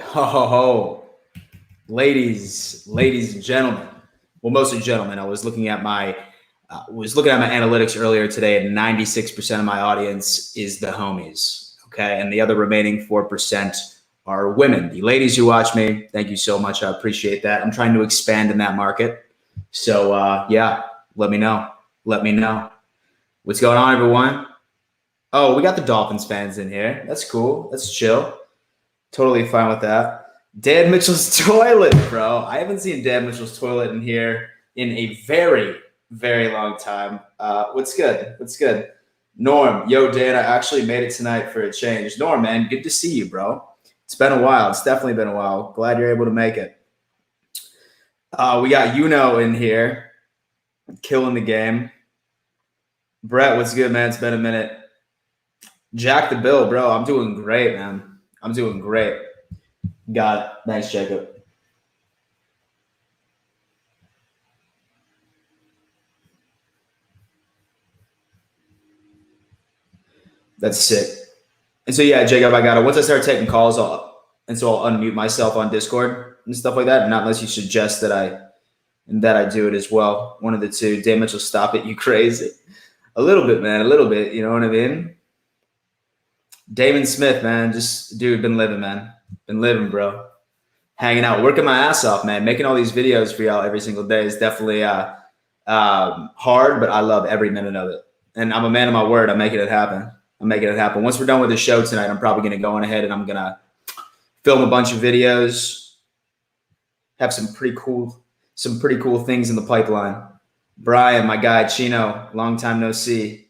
Ho ho ho, ladies and gentlemen. Well, mostly gentlemen. I was looking at my analytics earlier today, and 96% of my audience is the homies. Okay, and the other remaining 4% are women. The ladies who watch me, thank you so much. I appreciate that. I'm trying to expand in that market. So yeah, let me know. Let me know what's going on, everyone. Oh, we got the Dolphins fans in here. That's cool. That's chill. Totally fine with that. Dan Mitchell's toilet, bro. I haven't seen Dan Mitchell's toilet in here in a very, very long time. What's good? What's good? Norm, yo, Dan, I actually made it tonight for a change. Norm, man, good to see you, bro. It's been a while. It's definitely been a while. Glad you're able to make it. We got in here, killing the game. Brett, what's good, man? It's been a minute. Jack the Bill, bro. I'm doing great, man. I'm doing great. Got it. Thanks, Jacob. That's sick. And so yeah, Jacob, I got it. Once I start taking calls, I'll unmute myself on Discord and stuff like that. Not unless you suggest that I do it as well. One of the two. Dan Mitchell, stop it, you crazy. A little bit, man. A little bit. You know what I mean? Damon Smith, man. Just dude, been living, man. Been living, bro. Hanging out, working my ass off, man. Making all these videos for y'all every single day is definitely hard, but I love every minute of it. And I'm a man of my word. I'm making it happen. I'm making it happen. Once we're done with the show tonight, I'm probably going to go on ahead and I'm going to film a bunch of videos. Have some pretty cool things in the pipeline. Brian, my guy, Chino, long time no see.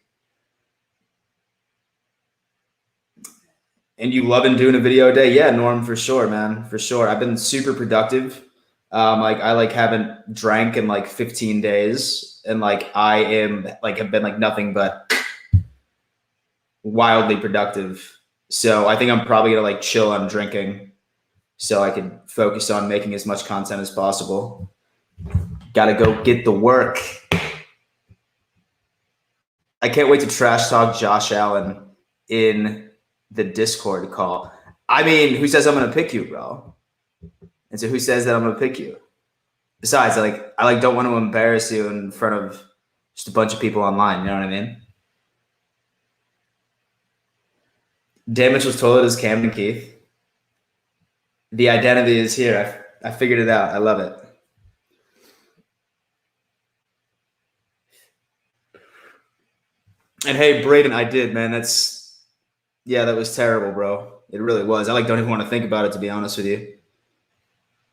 And you loving doing a video a day? Yeah, Norm, for sure, man, for sure. I've been super productive. I haven't drank in 15 days, and I have been nothing but wildly productive. So I think I'm probably gonna chill on drinking, so I can focus on making as much content as possible. Got to go get the work. I can't wait to trash talk Josh Allen in the Discord call. I mean, who says I'm going to pick you, bro? And so who says that I'm going to pick you? Besides, I don't want to embarrass you in front of just a bunch of people online. You know what I mean? Dan Mitchell's toilet is Camden Keith. The identity is here. I figured it out. I love it. And hey, Braden, I did, man. That was terrible, bro. It really was. I don't even want to think about it, to be honest with you.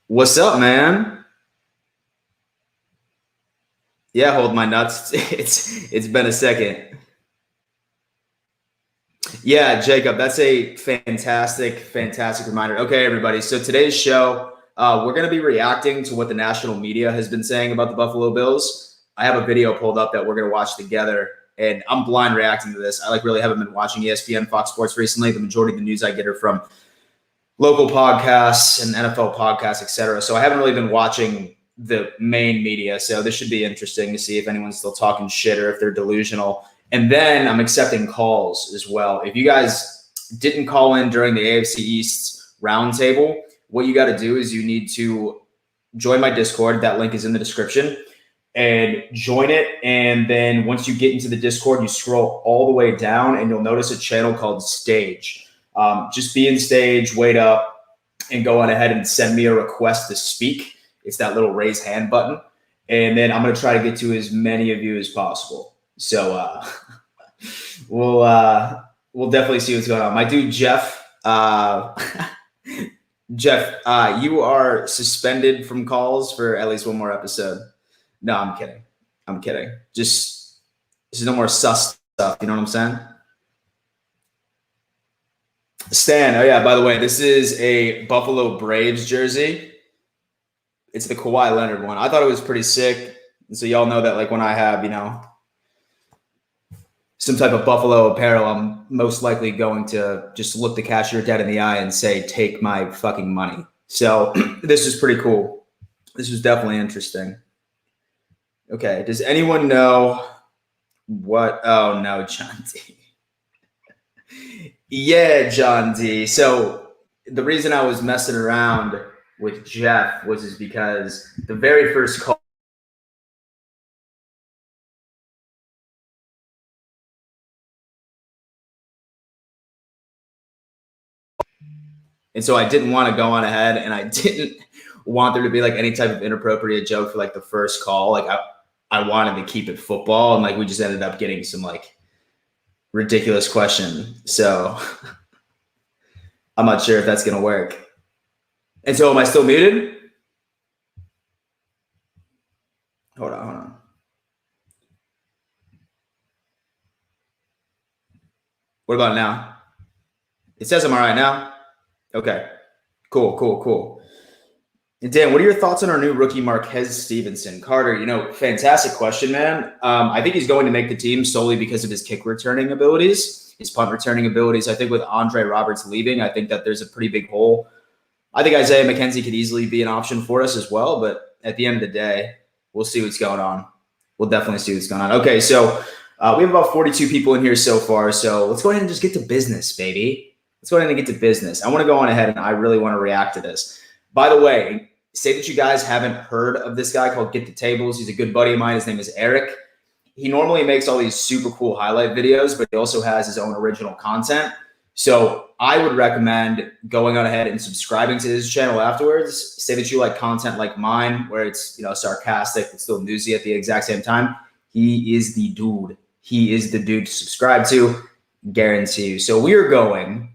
What's up, man? Yeah, hold my nuts. It's been a second. Yeah, Jacob, that's a fantastic reminder. Okay, everybody. So today's show, we're going to be reacting to what the national media has been saying about the Buffalo Bills. I have a video pulled up that we're going to watch together. And I'm blind reacting to this. I really haven't been watching ESPN, Fox Sports recently. The majority of the news I get are from local podcasts and NFL podcasts, etc. So I haven't really been watching the main media. So this should be interesting to see if anyone's still talking shit or if they're delusional. And then I'm accepting calls as well. If you guys didn't call in during the AFC East roundtable, what you got to do is you need to join my Discord. That link is in the description. And join it. And then once you get into the Discord, you scroll all the way down and you'll notice a channel called Stage. Just be in Stage, wait up, and go on ahead and send me a request to speak. It's that little raise hand button. And then I'm going to try to get to as many of you as possible. So we'll definitely see what's going on. My dude, Jeff, you are suspended from calls for at least one more episode. No, I'm kidding. Just there's no more sus stuff. You know what I'm saying? Stan. Oh yeah. By the way, this is a Buffalo Braves jersey. It's the Kawhi Leonard one. I thought it was pretty sick. And so y'all know that when I have some type of Buffalo apparel, I'm most likely going to just look the cashier dead in the eye and say, "Take my fucking money." So this is pretty cool. This was definitely interesting. Okay, does anyone know what? Oh, no, John D. Yeah, John D. So the reason I was messing around with Jeff was because the very first call. And so I didn't want to go on ahead, and I didn't want there to be like any type of inappropriate joke for like the first call. Like I wanted to keep it football, and like we just ended up getting some like ridiculous question. So I'm not sure if that's gonna work. And so am I still muted? Hold on. What about now? It says I'm all right now. Okay. Cool. And Dan, what are your thoughts on our new rookie Marquez Stevenson? Carter, fantastic question, man. I think he's going to make the team solely because of his kick returning abilities, his punt returning abilities. I think with Andre Roberts leaving, I think that there's a pretty big hole. I think Isaiah McKenzie could easily be an option for us as well, but at the end of the day, we'll see what's going on. We'll definitely see what's going on. Okay, so we have about 42 people in here so far, so let's go ahead and just get to business, baby. Let's go ahead and get to business. I want to go on ahead, and I really want to react to this. By the way, say that you guys haven't heard of this guy called Get the Tables. He's a good buddy of mine. His name is Eric. He normally makes all these super cool highlight videos, but he also has his own original content. So I would recommend going on ahead and subscribing to his channel afterwards. Say that you like content like mine, where it's sarcastic but still newsy at the exact same time. He is the dude. He is the dude to subscribe to. Guarantee you. So we are going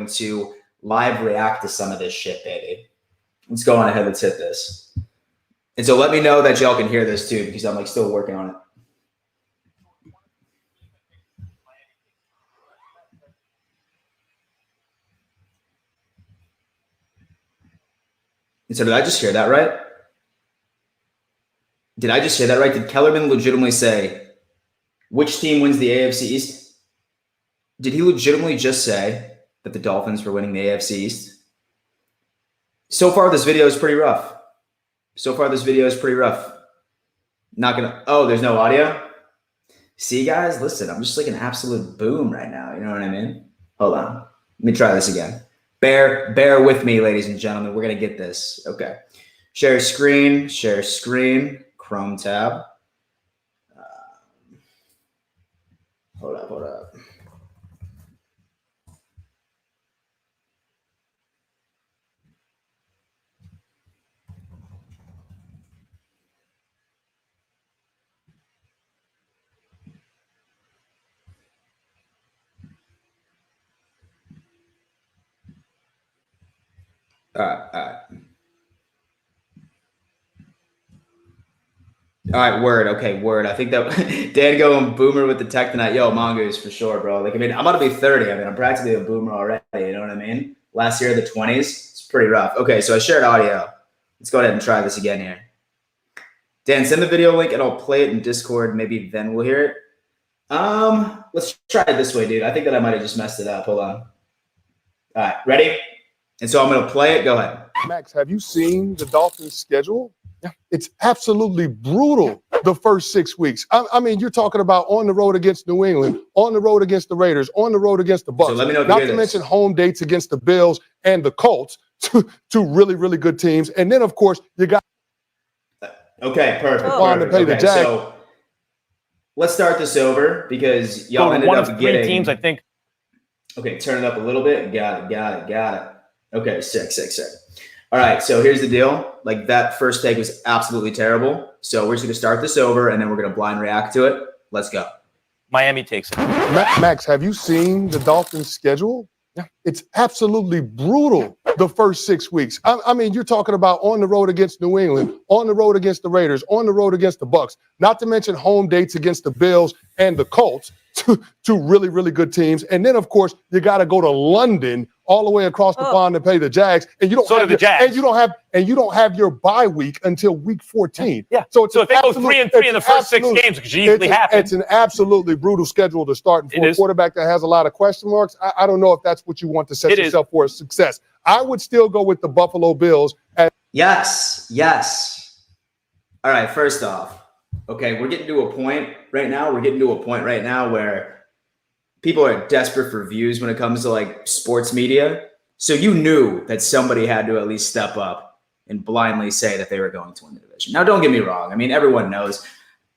to live react to some of this shit, baby. Let's go on ahead. Let's hit this. And so let me know that y'all can hear this too, because I'm still working on it. And so did I just hear that right? Did Kellerman legitimately say, which team wins the AFC East? Did he legitimately just say that the Dolphins were winning the AFC East? So far, this video is pretty rough. Not gonna. Oh, there's no audio? See, guys, listen, I'm just like an absolute boom right now. You know what I mean? Hold on. Let me try this again. Bear with me, ladies and gentlemen. We're going to get this. Okay. Share screen. Chrome tab. Hold up. All right, word. Okay, word. I think that Dan going boomer with the tech tonight. Yo, Mongoose for sure, bro. Like, I'm about to be 30. I'm practically a boomer already. You know what I mean? Last year, the 20s. It's pretty rough. Okay, so I shared audio. Let's go ahead and try this again here. Dan, send the video link and I'll play it in Discord. Maybe then we'll hear it. Let's try it this way, dude. I think that I might have just messed it up. Hold on. All right, ready? And so I'm going to play it. Go ahead. Max, have you seen the Dolphins' schedule? Yeah. It's absolutely brutal the first 6 weeks. I mean, you're talking about on the road against New England, on the road against the Raiders, on the road against the Bucs. So let me know if Not you to hear this. mention home dates against the Bills and the Colts, two really, really good teams. And then, of course, you got okay, perfect. Okay, so let's start this over because y'all ended up getting 3 teams, I think. Okay, turn it up a little bit. Got it. Okay, sick. All right, so here's the deal. Like, that first take was absolutely terrible. So we're just going to start this over, and then we're going to blind react to it. Let's go. Miami takes it. Max, have you seen the Dolphins' schedule? Yeah. It's absolutely brutal the first 6 weeks. I mean, you're talking about on the road against New England, on the road against the Raiders, on the road against the Bucs. Not to mention home dates against the Bills and the Colts, two really, really good teams. And then, of course, you got to go to London all the way across the pond to play the Jags. And you don't So have do the Jags. And you don't have your bye week until week 14. Yeah. So if they go 3-3 in the first 6 games, which usually happens. It's an absolutely brutal schedule to start for a quarterback that has a lot of question marks. I don't know if that's what you want to set yourself for success. I would still go with the Buffalo Bills. Yes. All right, first off, okay, we're getting to a point right now where people are desperate for views when it comes to like sports media. So you knew that somebody had to at least step up and blindly say that they were going to win the division. Now, don't get me wrong. I mean, everyone knows.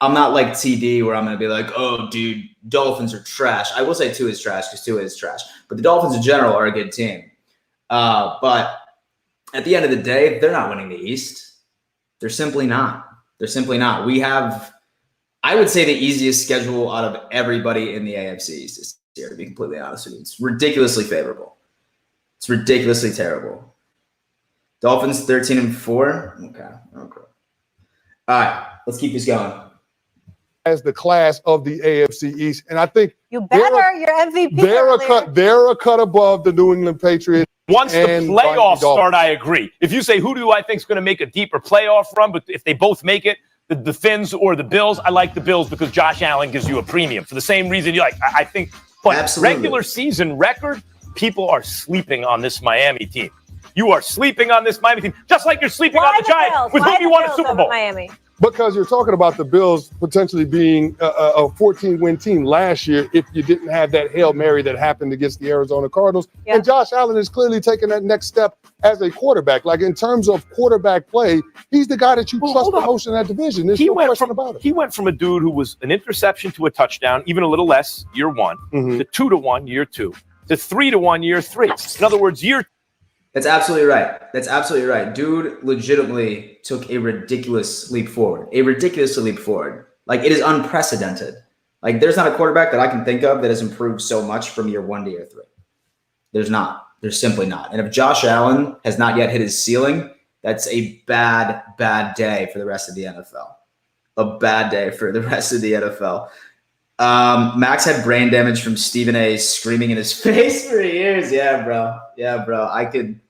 I'm not like TD where I'm going to be like, oh, dude, Dolphins are trash. I will say Tua is trash because Tua is trash. But the Dolphins in general are a good team. But at the end of the day, they're not winning the East. They're simply not. They're simply not. We have, I would say, the easiest schedule out of everybody in the AFC East this year, to be completely honest with you. It's ridiculously favorable. It's ridiculously terrible. Dolphins 13-4. Okay. All right. Let's keep this going. As the class of the AFC East. And I think you better, your MVP. They're a cut above the New England Patriots. Once the playoffs start, I agree. If you say, who do I think is going to make a deeper playoff run, but if they both make it, the Finns or the Bills, I like the Bills because Josh Allen gives you a premium. For the same reason you like, I think, but Absolutely. Regular season record, people are sleeping on this Miami team. You are sleeping on this Miami team, just like you're sleeping on the Giants, with whom you won a Super Bowl. Miami? Because you're talking about the Bills potentially being a 14-win team last year if you didn't have that Hail Mary that happened against the Arizona Cardinals. Yeah. And Josh Allen is clearly taking that next step as a quarterback. Like, in terms of quarterback play, he's the guy that you trust the most in that division. There's no question about it. He went from a dude who was an interception to a touchdown, even a little less, year one, to 2-1, year 2, to 3-1, year 3. In other words, That's absolutely right. That's absolutely right. Dude legitimately took a ridiculous leap forward. Like, it is unprecedented. Like, there's not a quarterback that I can think of that has improved so much from year 1 to year 3. There's not. There's simply not. And if Josh Allen has not yet hit his ceiling, that's a bad, bad day for the rest of the NFL. A bad day for the rest of the NFL. Max had brain damage from Stephen A. screaming in his face for years. Yeah, bro. I could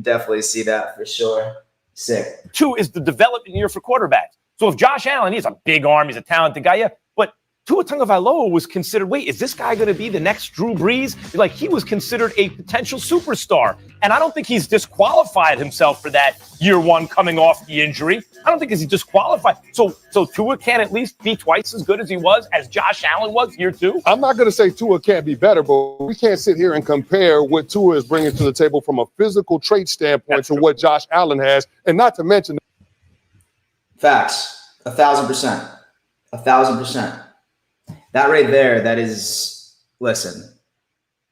definitely see that for sure. Sick. 2 is the development year for quarterbacks. So if Josh Allen, he's a big arm, he's a talented guy, yeah, but Tua Tagovailoa was considered, wait, is this guy going to be the next Drew Brees? Like, he was considered a potential superstar. And I don't think he's disqualified himself for that year 1 coming off the injury. I don't think he's disqualified. So Tua can at least be twice as good as he was, as Josh Allen was year 2. I'm not going to say Tua can't be better, but we can't sit here and compare what Tua is bringing to the table from a physical trait standpoint to what Josh Allen has, and not to mention. Facts. 1,000%. 1,000%. That right there, that is, listen,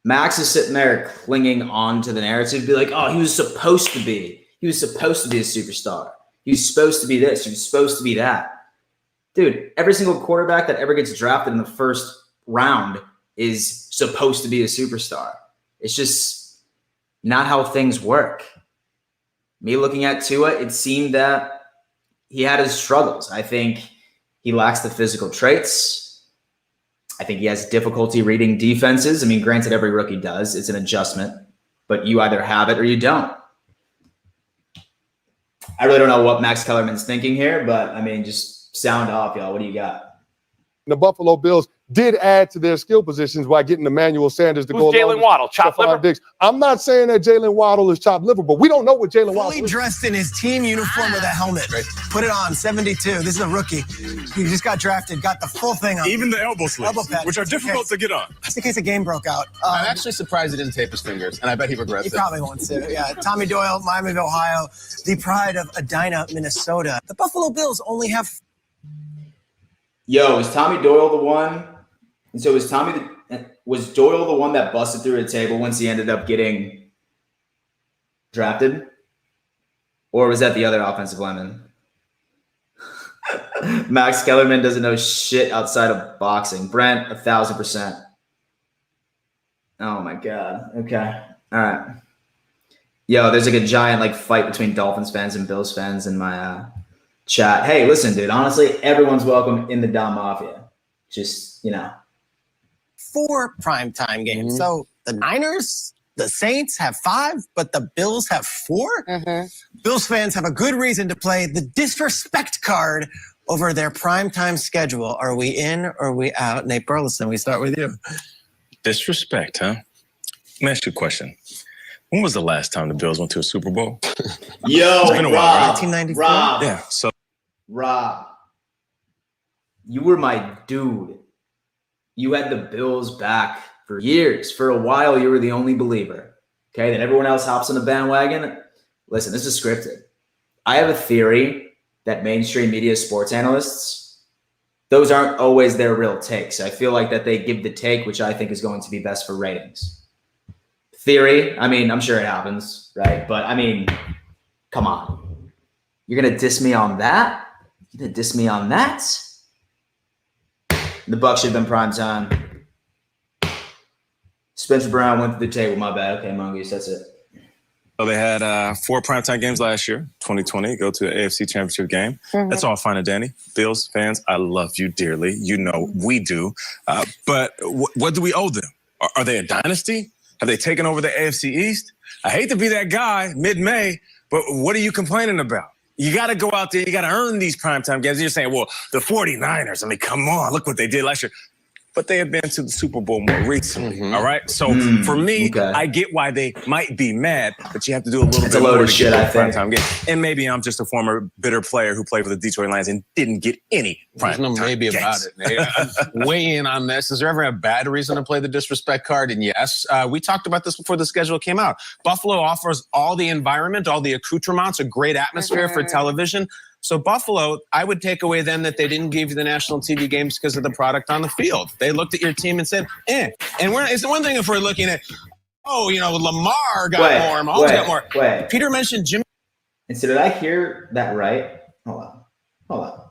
Max is sitting there clinging on to the narrative, be like, oh, he was supposed to be a superstar. He was supposed to be this. He was supposed to be that. Dude, every single quarterback that ever gets drafted in the first round is supposed to be a superstar. It's just not how things work. Me looking at Tua, it seemed that he had his struggles. I think he lacks the physical traits. I think he has difficulty reading defenses. I mean, granted, every rookie does. It's an adjustment, but you either have it or you don't. I really don't know what Max Kellerman's thinking here, but I mean, just sound off, y'all. What do you got? The Buffalo Bills did add to their skill positions by getting Emmanuel Sanders to go along. Jalen Waddle, chopped liver? Diggs. I'm not saying that Jalen Waddle is chopped liver, but we don't know what Jalen Waddle is. Fully dressed in his team uniform with a helmet. Right. Put it on, 72. This is a rookie. He just got drafted, got the full thing on. Even the elbow slits, which are difficult to get on. Just in case a game broke out. I'm actually surprised he didn't tape his fingers, and I bet he regrets it. He probably wants to. Yeah, Tommy Doyle, Miami of Ohio, the pride of Edina, Minnesota. The Buffalo Bills only have... Yo, is Tommy Doyle the one? And so was Doyle the one that busted through a table once he ended up getting drafted? Or was that the other offensive lineman? Max Kellerman doesn't know shit outside of boxing. Brent, 1,000%. Oh my God. Okay. All right. Yo, there's like a giant fight between Dolphins fans and Bills fans in my chat. Hey, listen, dude. Honestly, everyone's welcome in the Dom Mafia. Just, 4 primetime games. Mm-hmm. So the Niners, the Saints have 5, but the Bills have 4. Mm-hmm. Bills fans have a good reason to play the disrespect card over their primetime schedule. Are we in or are we out? Nate Burleson, we start with you. Disrespect, huh? Let me ask you a question. When was the last time the Bills went to a Super Bowl? Yo, it's been a while, right? 1994? Rob. Yeah, so. Rob, you were my dude. You had the Bills back for years. For a while, you were the only believer. Okay, then everyone else hops on the bandwagon. Listen, this is scripted. I have a theory that mainstream media sports analysts, those aren't always their real takes. I feel like that they give the take, which I think is going to be best for ratings. Theory, I mean, I'm sure it happens, right? But I mean, come on. You're going to diss me on that? You're going to diss me on that? The Bucs should have been primetime. Spencer Brown went to the table. My bad. Okay, Mongoose, that's it. So they had 4 primetime games last year, 2020, go to the AFC Championship game. That's all fine and dandy. Bills fans, I love you dearly. You know we do. But what do we owe them? Are they a dynasty? Have they taken over the AFC East? I hate to be that guy mid-May, but what are you complaining about? You got to go out there. You got to earn these primetime games. You're saying, well, the 49ers, I mean, come on. Look what they did last year. But they have been to the Super Bowl more recently, all right? So for me, I get why they might be mad, but you have to do a little bit more to get a primetime game. And maybe I'm just a former bitter player who played for the Detroit Lions and didn't get any primetime There's no maybe games. about it, Nate. Weigh in on this. Is there ever a bad reason to play the disrespect card? And yes, we talked about this before the schedule came out. Buffalo offers all the environment, all the accoutrements, a great atmosphere for television. So Buffalo, I would take away then that they didn't give you the national TV games because of the product on the field. They looked at your team and said, eh. And it's the one thing if we're looking at, oh, you know, Lamar got more, Mahomes got more. Peter mentioned Jimmy. And so did I hear that right? Hold on.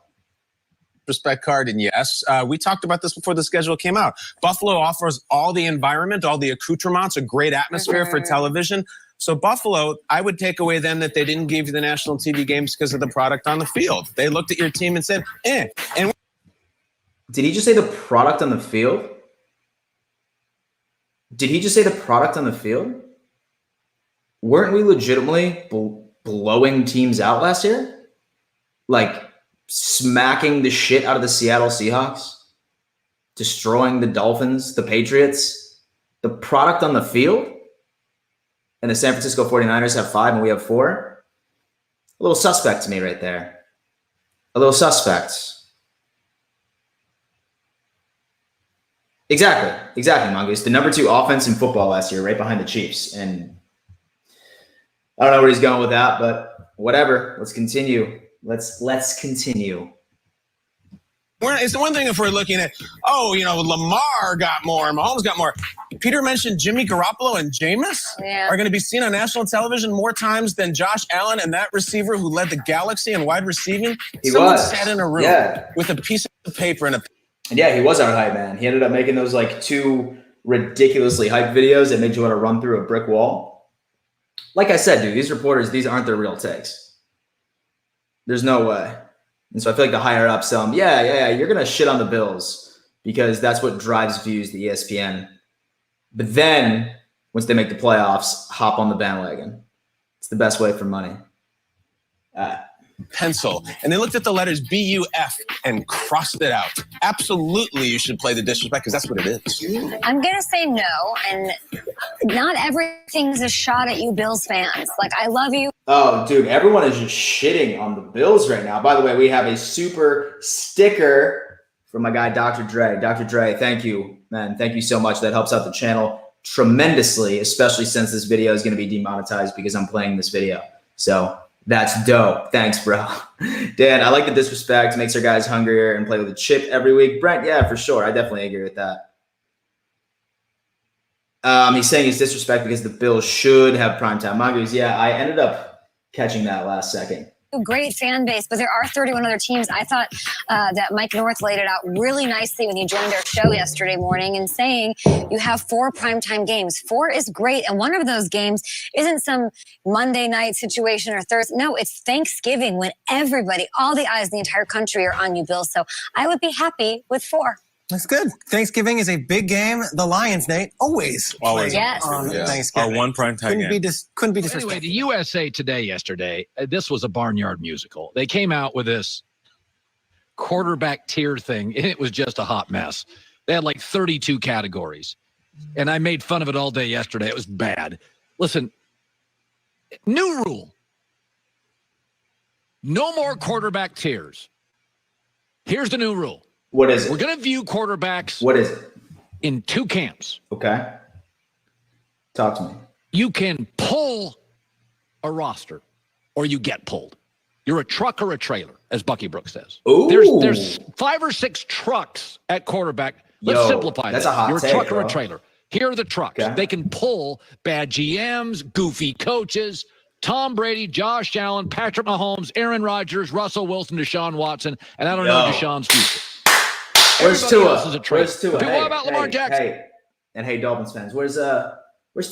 Respect card, and yes, we talked about this before the schedule came out. Buffalo offers all the environment, all the accoutrements, a great atmosphere for television. So Buffalo, I would take away then that they didn't give you the national TV games because of the product on the field. They looked at your team and said, eh. And did he just say the product on the field? Did he just say the product on the field? Weren't we legitimately blowing teams out last year? Like smacking the shit out of the Seattle Seahawks? Destroying the Dolphins, the Patriots? The product on the field? And the San Francisco 49ers have 5 and we have 4? A little suspect to me right there. A little suspect. Exactly, Mongoose. The number 2 offense in football last year, right behind the Chiefs. And I don't know where he's going with that, but whatever. Let's continue. Let's continue. It's the one thing if we're looking at, oh, you know, Lamar got more, Mahomes got more. Peter mentioned Jimmy Garoppolo and Jameis are going to be seen on national television more times than Josh Allen and that receiver who led the Galaxy in wide receiving. Someone sat in a room with a piece of paper and yeah, he was our hype man. He ended up making those like 2 ridiculously hyped videos that made you want to run through a brick wall. Like I said, dude, these reporters, these aren't their real takes. There's no way. And so I feel like the higher ups, you're going to shit on the Bills because that's what drives views to ESPN. But then once they make the playoffs, hop on the bandwagon. It's the best way for money. Pencil. And they looked at the letters B-U-F and crossed it out. Absolutely, you should play the disrespect because that's what it is. I'm going to say no. And not everything's a shot at you Bills fans. Like, I love you. Oh, dude, everyone is just shitting on the Bills right now. By the way, we have a super sticker from my guy, Dr. Dre. Dr. Dre, thank you, man. Thank you so much. That helps out the channel tremendously, especially since this video is going to be demonetized because I'm playing this video. So that's dope. Thanks, bro. Dan, I like the disrespect. Makes our guys hungrier and play with a chip every week. Brent, yeah, for sure. I definitely agree with that. He's saying it's disrespect because the Bills should have primetime. Mongoose, yeah, I ended up catching that last second. Great fan base, but there are 31 other teams. I thought that Mike North laid it out really nicely when he joined our show yesterday morning and saying you have 4 primetime games. 4 is great, and one of those games isn't some Monday night situation or Thursday. No, it's Thanksgiving when everybody, all the eyes in the entire country are on you, Bills. So I would be happy with 4. That's good. Thanksgiving is a big game. The Lions, Nate, always play on Thanksgiving. Our one primetime game. Couldn't be disrespectful. Anyway, the USA Today yesterday, this was a barnyard musical. They came out with this quarterback tier thing, and it was just a hot mess. They had like 32 categories, and I made fun of it all day yesterday. It was bad. Listen, new rule. No more quarterback tiers. Here's the new rule. What is it? We're going to view quarterbacks. What is it? In 2 camps. Okay. Talk to me. You can pull a roster or you get pulled. You're a truck or a trailer, as Bucky Brooks says. Ooh. There's 5 or 6 trucks at quarterback. Let's simplify that's this. a hot You're a take, truck or bro. a trailer. Here are the trucks. Okay. They can pull bad GMs, goofy coaches, Tom Brady, Josh Allen, Patrick Mahomes, Aaron Rodgers, Russell Wilson, Deshaun Watson, and I don't know Deshaun's future. Where's Everybody Tua? else is a trailer. Where's Tua? What Hey, about Lamar Jackson? Hey, Dolphins fans, where's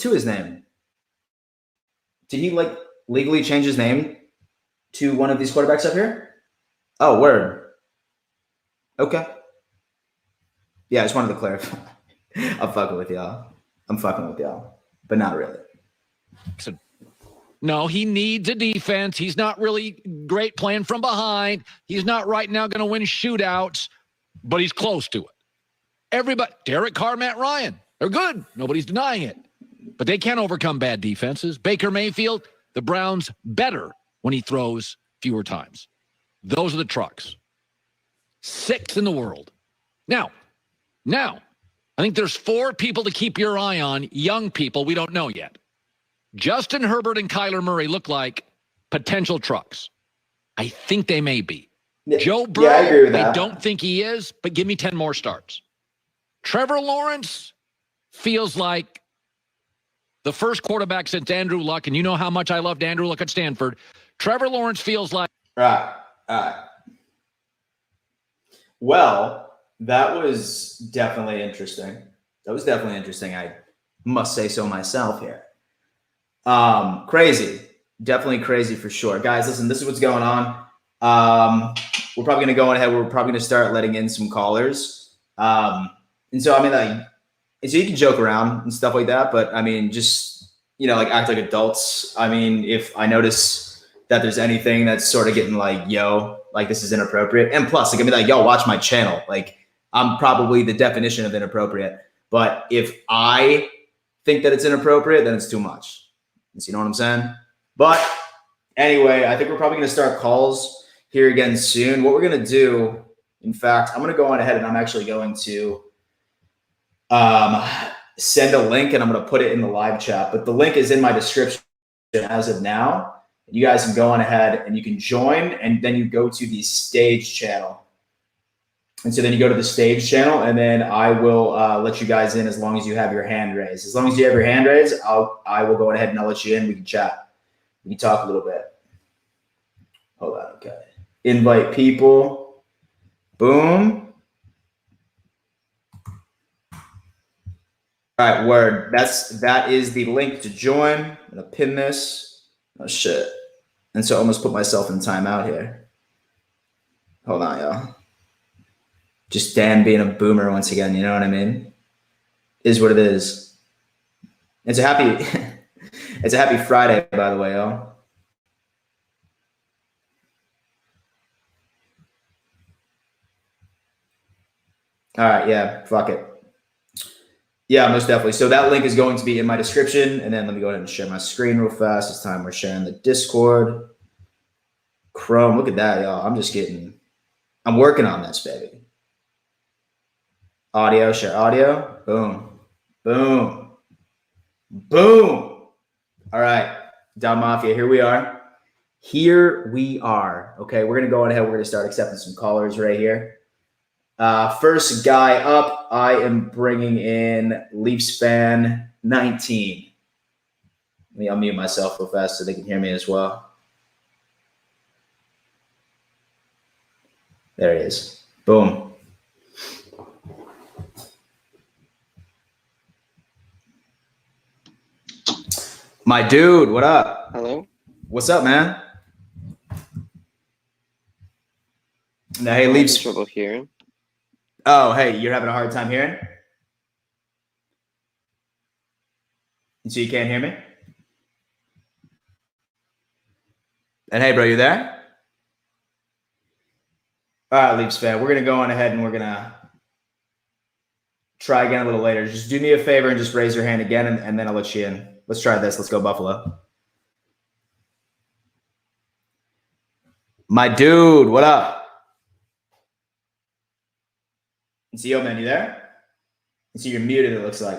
Tua's name? Did he like legally change his name to one of these quarterbacks up here? Oh, word. Okay. Yeah, I just wanted to clarify. I'm fucking with y'all. But not really. No, he needs a defense. He's not really great playing from behind. He's not right now going to win shootouts, but he's close to it. Everybody, Derek Carr, Matt Ryan, they're good. Nobody's denying it. But they can't overcome bad defenses. Baker Mayfield, the Browns better when he throws fewer times. Those are the trucks. 6 in the world. Now, I think there's 4 people to keep your eye on, young people we don't know yet. Justin Herbert and Kyler Murray look like potential trucks. I think they may be. Joe Burrow, I agree with that. I don't think he is, but give me 10 more starts. Trevor Lawrence feels like the first quarterback since Andrew Luck, and you know how much I loved Andrew Luck at Stanford. Trevor Lawrence feels like... All right. Well, that was definitely interesting. I must say so myself here. Crazy. Definitely crazy for sure. Guys, listen, this is what's going on. We're probably going to go ahead. We're probably going to start letting in some callers. And so, I mean, like, so you can joke around and stuff like that, but I mean, just, like act like adults. I mean, if I notice that there's anything that's sort of getting like, yo, like this is inappropriate. And plus, like, I mean, like, yo, watch my channel. Like, I'm probably the definition of inappropriate. But if I think that it's inappropriate, then it's too much. You know what I'm saying? But anyway, I think we're probably going to start calls here again soon. What we're going to do, in fact, I'm going to go on ahead and I'm actually going to send a link and I'm going to put it in the live chat. But the link is in my description as of now. You guys can go on ahead and you can join, and then you go to the stage channel. And so then you go to the stage channel, and then I will let you guys in as long as you have your hand raised. As long as you have your hand raised, I will go ahead and I'll let you in. We can chat. We can talk a little bit. Hold on. Okay. Invite people. Boom. All right, word. That is the link to join. I'm gonna pin this. Oh shit. And so I almost put myself in timeout here. Hold on, y'all. Just Dan being a boomer once again, you know what I mean? Is what it is. It's a happy Friday, by the way, y'all. All right, yeah, fuck it. Yeah, most definitely. So that link is going to be in my description. And then let me go ahead and share my screen real fast. This time we're sharing the Discord. Chrome, look at that, y'all. I'm working on this, baby. Audio, share audio. Boom. Boom. Boom. All right. Bills Mafia, here we are. Okay, we're going to go ahead. We're going to start accepting some callers right here. First guy up, I am bringing in Leafs fan 19. Let me unmute myself real fast so they can hear me as well. There he is. Boom. My dude, what up? Hello. What's up, man? Now, hey, I'm Leafs. having trouble hearing. Oh, hey, you're having a hard time hearing? So you can't hear me? And hey, bro, you there? All right, Leafs fan, we're going to go on ahead and we're going to try again a little later. Just do me a favor and just raise your hand again, and then I'll let you in. Let's try this. Let's go, Buffalo. My dude, what up? CEO man, you there? So you're muted, it looks like.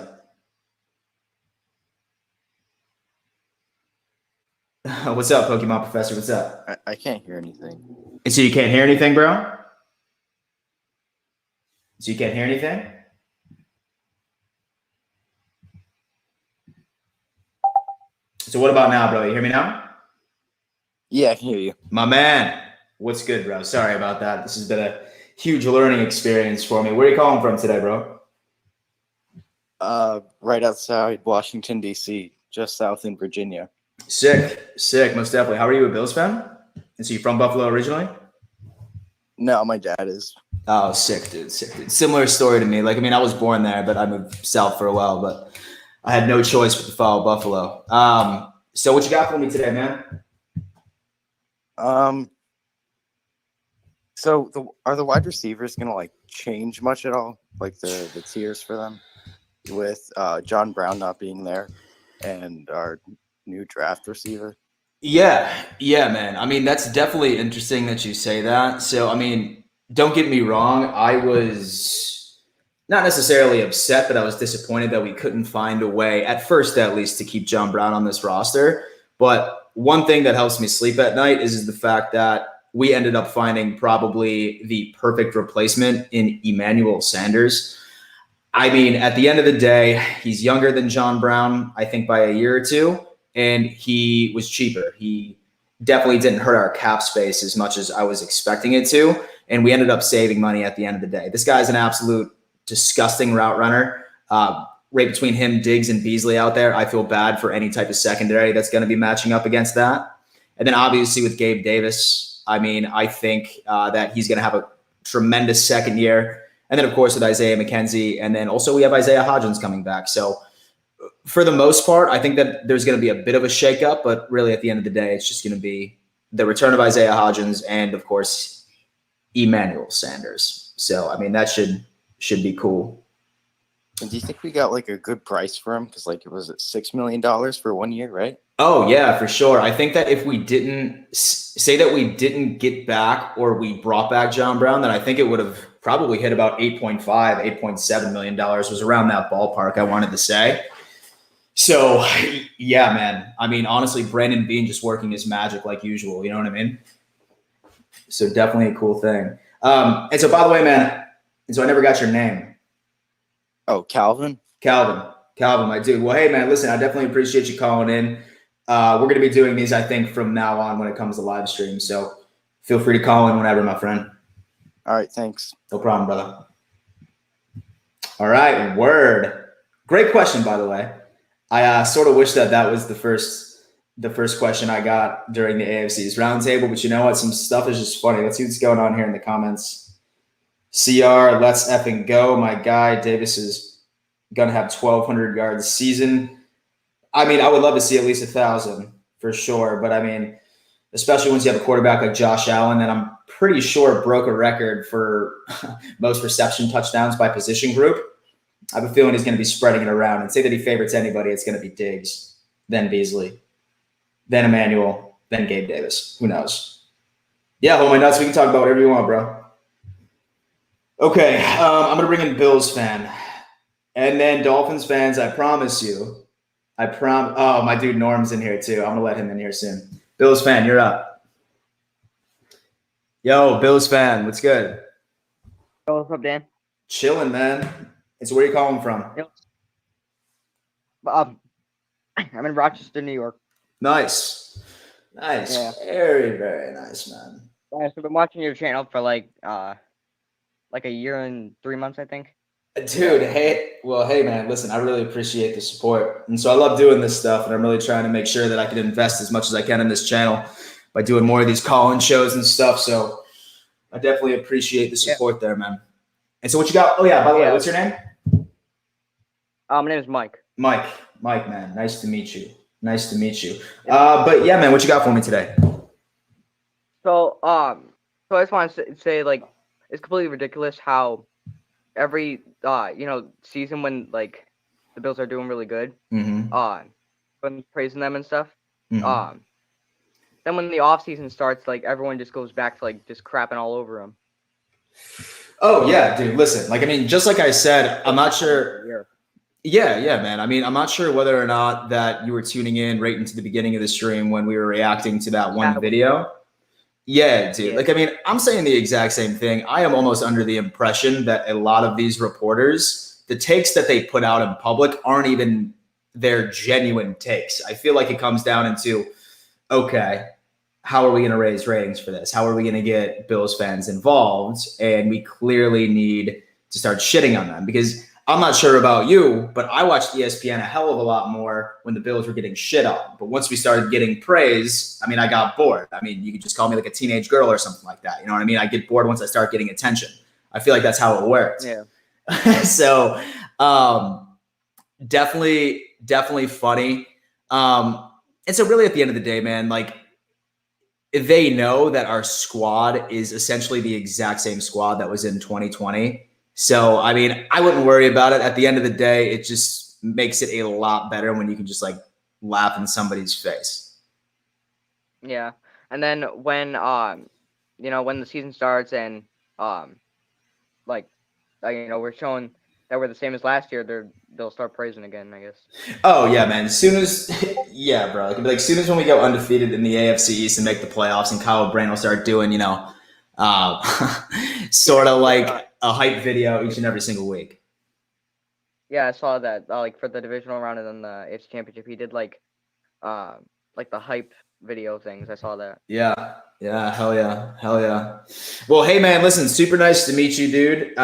What's up, Pokemon Professor? What's up? I can't hear anything. And so you can't hear anything, bro? So you can't hear anything? So what about now, bro? You hear me now? Yeah, I can hear you. My man. What's good, bro? Sorry about that. This has been a huge learning experience for me. Where are you calling from today, bro? Right outside Washington, D.C., just south in Virginia. Sick, most definitely. How are you, a Bills fan? And so you from Buffalo originally? No, my dad is. Oh, sick, dude. Similar story to me. Like, I mean, I was born there, but I moved south for a while, but I had no choice but to follow Buffalo. So what you got for me today, man? Are the wide receivers gonna like change much at all? Like the tiers for them with John Brown not being there and our new draft receiver? Yeah, man. I mean, that's definitely interesting that you say that. So, I mean, don't get me wrong. I was not necessarily upset, but I was disappointed that we couldn't find a way, at first at least, to keep John Brown on this roster. But one thing that helps me sleep at night is the fact that we ended up finding probably the perfect replacement in Emmanuel Sanders. I mean, at the end of the day, he's younger than John Brown, I think by a year or two, and he was cheaper. He definitely didn't hurt our cap space as much as I was expecting it to, and we ended up saving money at the end of the day. This guy's an absolute disgusting route runner. Right between him, Diggs, and Beasley out there, I feel bad for any type of secondary that's going to be matching up against that. And then obviously with Gabe Davis, I mean, I think that he's going to have a tremendous second year. And then, of course, with Isaiah McKenzie. And then also we have Isaiah Hodgins coming back. So for the most part, I think that there's going to be a bit of a shakeup. But really, at the end of the day, it's just going to be the return of Isaiah Hodgins and, of course, Emmanuel Sanders. So, I mean, that should be cool. And do you think we got like a good price for him? Because like it was $6 million for 1 year, right? Oh, yeah, for sure. I think that if we didn't say that we didn't get back or we brought back John Brown, then I think it would have probably hit about $8.7 million was around that ballpark, I wanted to say. So, yeah, man. I mean, honestly, Brandon Beane just working his magic like usual. You know what I mean? So definitely a cool thing. And so, by the way, man, and so I never got your name. Oh, Calvin, my dude. Well, hey, man, listen, I definitely appreciate you calling in. We're going to be doing these, I think, from now on when it comes to live stream. So feel free to call in whenever, my friend. All right, thanks. No problem, brother. All right, word. Great question, by the way. I sort of wish that was the first question I got during the AFC's roundtable, but you know what? Some stuff is just funny. Let's see what's going on here in the comments. CR, let's effing go. My guy, Davis is going to have 1,200 yards season. I mean, I would love to see at least 1,000 for sure. But I mean, especially once you have a quarterback like Josh Allen, that I'm pretty sure broke a record for most reception touchdowns by position group. I have a feeling he's going to be spreading it around. And say that he favorites anybody, it's going to be Diggs, then Beasley, then Emmanuel, then Gabe Davis. Who knows? Yeah, hold my nuts. We can talk about whatever you want, bro. Okay, I'm going to bring in Bills fan. And then Dolphins fans, I promise you. Oh, my dude Norm's in here too. I'm going to let him in here soon. Bills fan, you're up. Yo, Bills fan, what's good? Yo, what's up, Dan? Chilling, man. And so where are you calling from? I'm in Rochester, New York. Nice. Yeah. Very, very nice, man. Yeah, so I've been watching your channel for like a year and 3 months, I think. Dude, hey, man, listen, I really appreciate the support. And so I love doing this stuff, and I'm really trying to make sure that I can invest as much as I can in this channel by doing more of these call-in shows and stuff. So I definitely appreciate the support there, man. And so what you got? Oh, yeah, by the way, what's your name? My name is Mike. Mike, man, nice to meet you. But yeah, man, what you got for me today? So I just want to say, like, it's completely ridiculous how every season when like the Bills are doing really good, when praising them and stuff, then when the off season starts, like everyone just goes back to like just crapping all over them. Oh yeah, dude. Listen, like I mean, just like I said, I'm not sure. Yeah, man. I mean, I'm not sure whether or not that you were tuning in right into the beginning of the stream when we were reacting to that one video. Yeah, dude. Yeah. Like, I mean, I'm saying the exact same thing. I am almost under the impression that a lot of these reporters, the takes that they put out in public aren't even their genuine takes. I feel like it comes down into, okay, how are we going to raise ratings for this? How are we going to get Bills fans involved? And we clearly need to start shitting on them, because I'm not sure about you, but I watched ESPN a hell of a lot more when the Bills were getting shit on. But once we started getting praise, I mean, I got bored. I mean, you could just call me like a teenage girl or something like that. You know what I mean? I get bored once I start getting attention. I feel like that's how it worked. Yeah. So definitely funny. And so really at the end of the day, man, like, they know that our squad is essentially the exact same squad that was in 2020. So, I mean, I wouldn't worry about it. At the end of the day, it just makes it a lot better when you can just like laugh in somebody's face. Yeah. And then when when the season starts and we're showing that we're the same as last year, they'll start praising again, I guess. Oh yeah, man. As soon as yeah, bro. Like soon as when we go undefeated in the AFC East and make the playoffs, and Kyle Brain will start doing, sort of like a hype video each and every single week. Yeah, I saw that. Like for the divisional round and then the AFC Championship, he did like the hype video things. I saw that. Yeah, hell yeah. Well, hey man, listen, super nice to meet you, dude.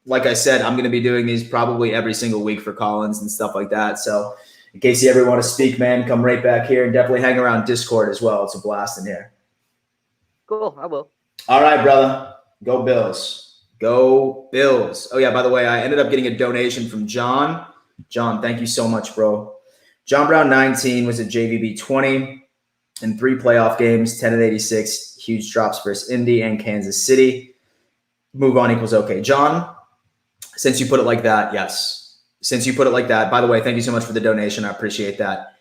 Like I said, I'm going to be doing these probably every single week for Collins and stuff like that. So in case you ever want to speak, man, come right back here, and definitely hang around Discord as well. It's a blast in here. Cool, I will. All right, brother. Go Bills. Go Bills. Oh, yeah, by the way, I ended up getting a donation from John. John, thank you so much, bro. John Brown 19 was at JVB 20 in 3 playoff games, 10 and 86, huge drops versus Indy and Kansas City. Move on equals okay. John, since you put it like that, yes. Since you put it like that, by the way, thank you so much for the donation. I appreciate that.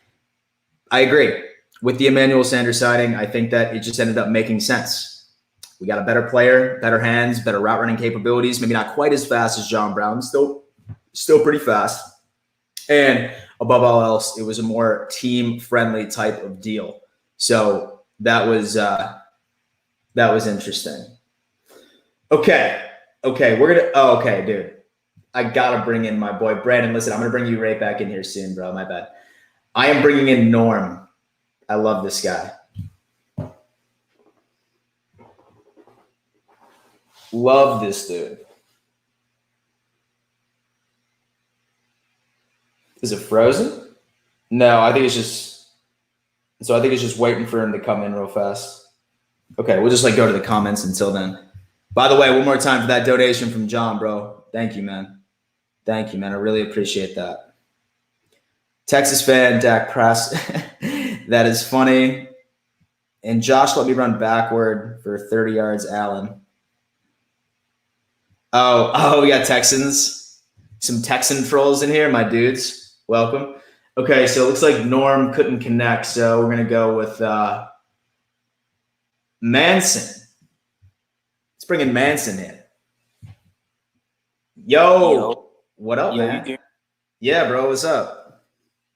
I agree. With the Emmanuel Sanders signing, I think that it just ended up making sense. We got a better player, better hands, better route running capabilities, maybe not quite as fast as John Brown, still pretty fast. And above all else, it was a more team-friendly type of deal. So that was interesting. Okay, dude. I gotta bring in my boy Brandon. Listen, I'm gonna bring you right back in here soon, bro. My bad. I am bringing in Norm. I love this guy. Love this dude. Is it frozen? No, I think it's just waiting for him to come in real fast. Okay, we'll just go to the comments until then. By the way, one more time for that donation from John, bro. Thank you, man. Thank you, man. I really appreciate that. Texas fan, Dak Press. That is funny. And Josh let me run backward for 30 yards, Allen. Oh, we got Texans. Some Texan trolls in here, my dudes. Welcome. Okay, so it looks like Norm couldn't connect, so we're going to go with Manson. Let's bring in Manson in. Yo. What up, man? Yeah, bro. What's up?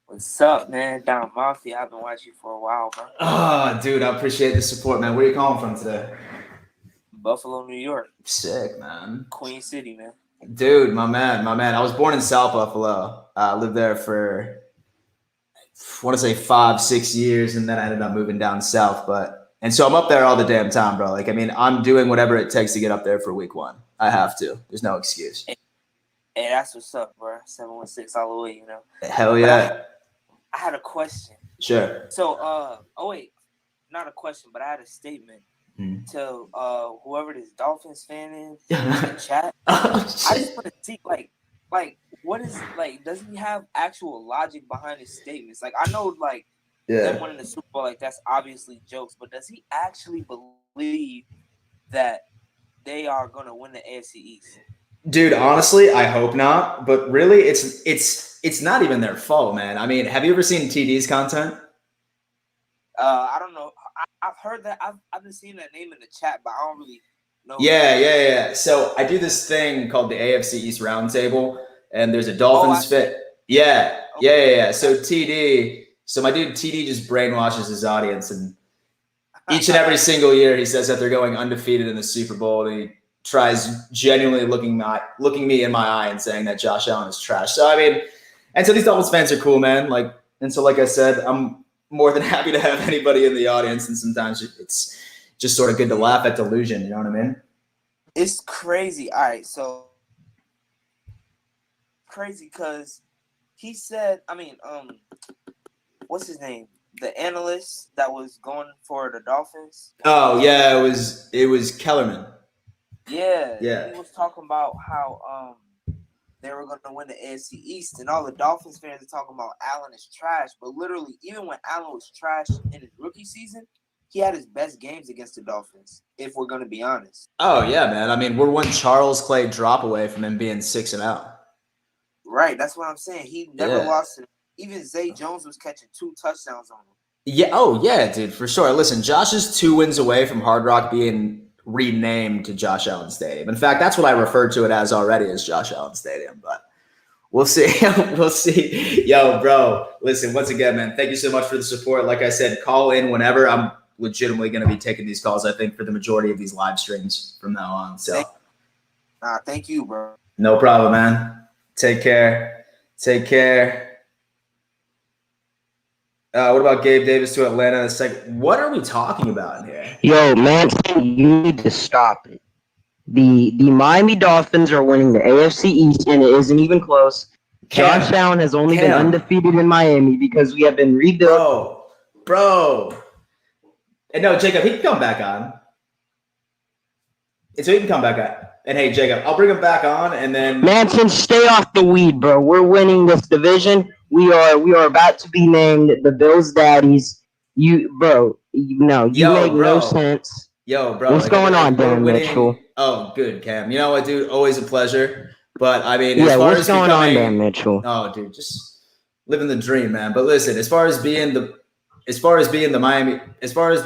What's up, man? Bills Mafia. I've been watching you for a while, bro. Oh, dude, I appreciate the support, man. Where are you calling from today? Buffalo, New York. Sick, man. Queen City, man. Dude, my man. I was born in South Buffalo. I lived there for, I want to say 5-6 years, and then I ended up moving down south. And so I'm up there all the damn time, bro. I'm doing whatever it takes to get up there for week 1. I have to. There's no excuse. Hey, that's what's up, bro. 716 all the way, you know. Hell yeah. I had a question. Sure. So, not a question, but I had a statement to whoever this Dolphins fan is in the chat. I just want to see, what is, does he have actual logic behind his statements? I know, them winning the Super Bowl, that's obviously jokes, but does he actually believe that they are going to win the AFC East? Dude, honestly, I hope not. But really, it's not even their fault, man. I mean, have you ever seen TD's content? I don't know. I've heard that. I've been seeing that name in the chat, but I don't really know. Yeah. So I do this thing called the AFC East Roundtable. and there's a Dolphins fit. Yeah. So TD, so my dude TD just brainwashes his audience, and each and every single year he says that they're going undefeated in the Super Bowl, and he tries genuinely looking me in my eye and saying that Josh Allen is trash. So I mean, and so these Dolphins fans are cool, man. Like I said, I'm more than happy to have anybody in the audience, and sometimes it's just sort of good to laugh at delusion. You know what I mean? It's crazy. All right, so crazy because he said, what's his name? The analyst that was going for the Dolphins. Oh yeah, it was Kellerman. Yeah. He was talking about how they were going to win the AFC East, and all the Dolphins fans are talking about Allen is trash. But literally, even when Allen was trash in his rookie season, he had his best games against the Dolphins, if we're going to be honest. Oh, yeah, man. I mean, we're one Charles Clay drop away from him being 6-0. Right. That's what I'm saying. He never lost it. Even Zay Jones was catching 2 touchdowns on him. Yeah. Oh, yeah, dude, for sure. Listen, Josh is 2 wins away from Hard Rock being renamed to Josh Allen Stadium. In fact, that's what I refer to it as already, as Josh Allen Stadium. But we'll see. We'll see. Yo, bro, listen, once again, man, thank you so much for the support. Like I said, call in whenever. I'm legitimately going to be taking these calls, I think, for the majority of these live streams from now on. So, thank you, bro. No problem, man. Take care. What about Gabe Davis to Atlanta? It's like, what are we talking about in here? Yo, man, you need to stop it. The Miami Dolphins are winning the AFC East, and it isn't even close. Josh Allen has only been undefeated in Miami because we have been rebuilt. Bro. And no, Jacob, he can come back on. And so he can come back on. And hey, Jacob, I'll bring him back on, and then Manson, stay off the weed, bro. We're winning this division. We are about to be named the Bills Daddies. You make no sense. Yo, bro. What's going on, Dan Mitchell? Oh, good, Cam. You know what, dude? Always a pleasure. But I mean, what's going on, Dan Mitchell? Oh, dude, just living the dream, man. But listen, as far as the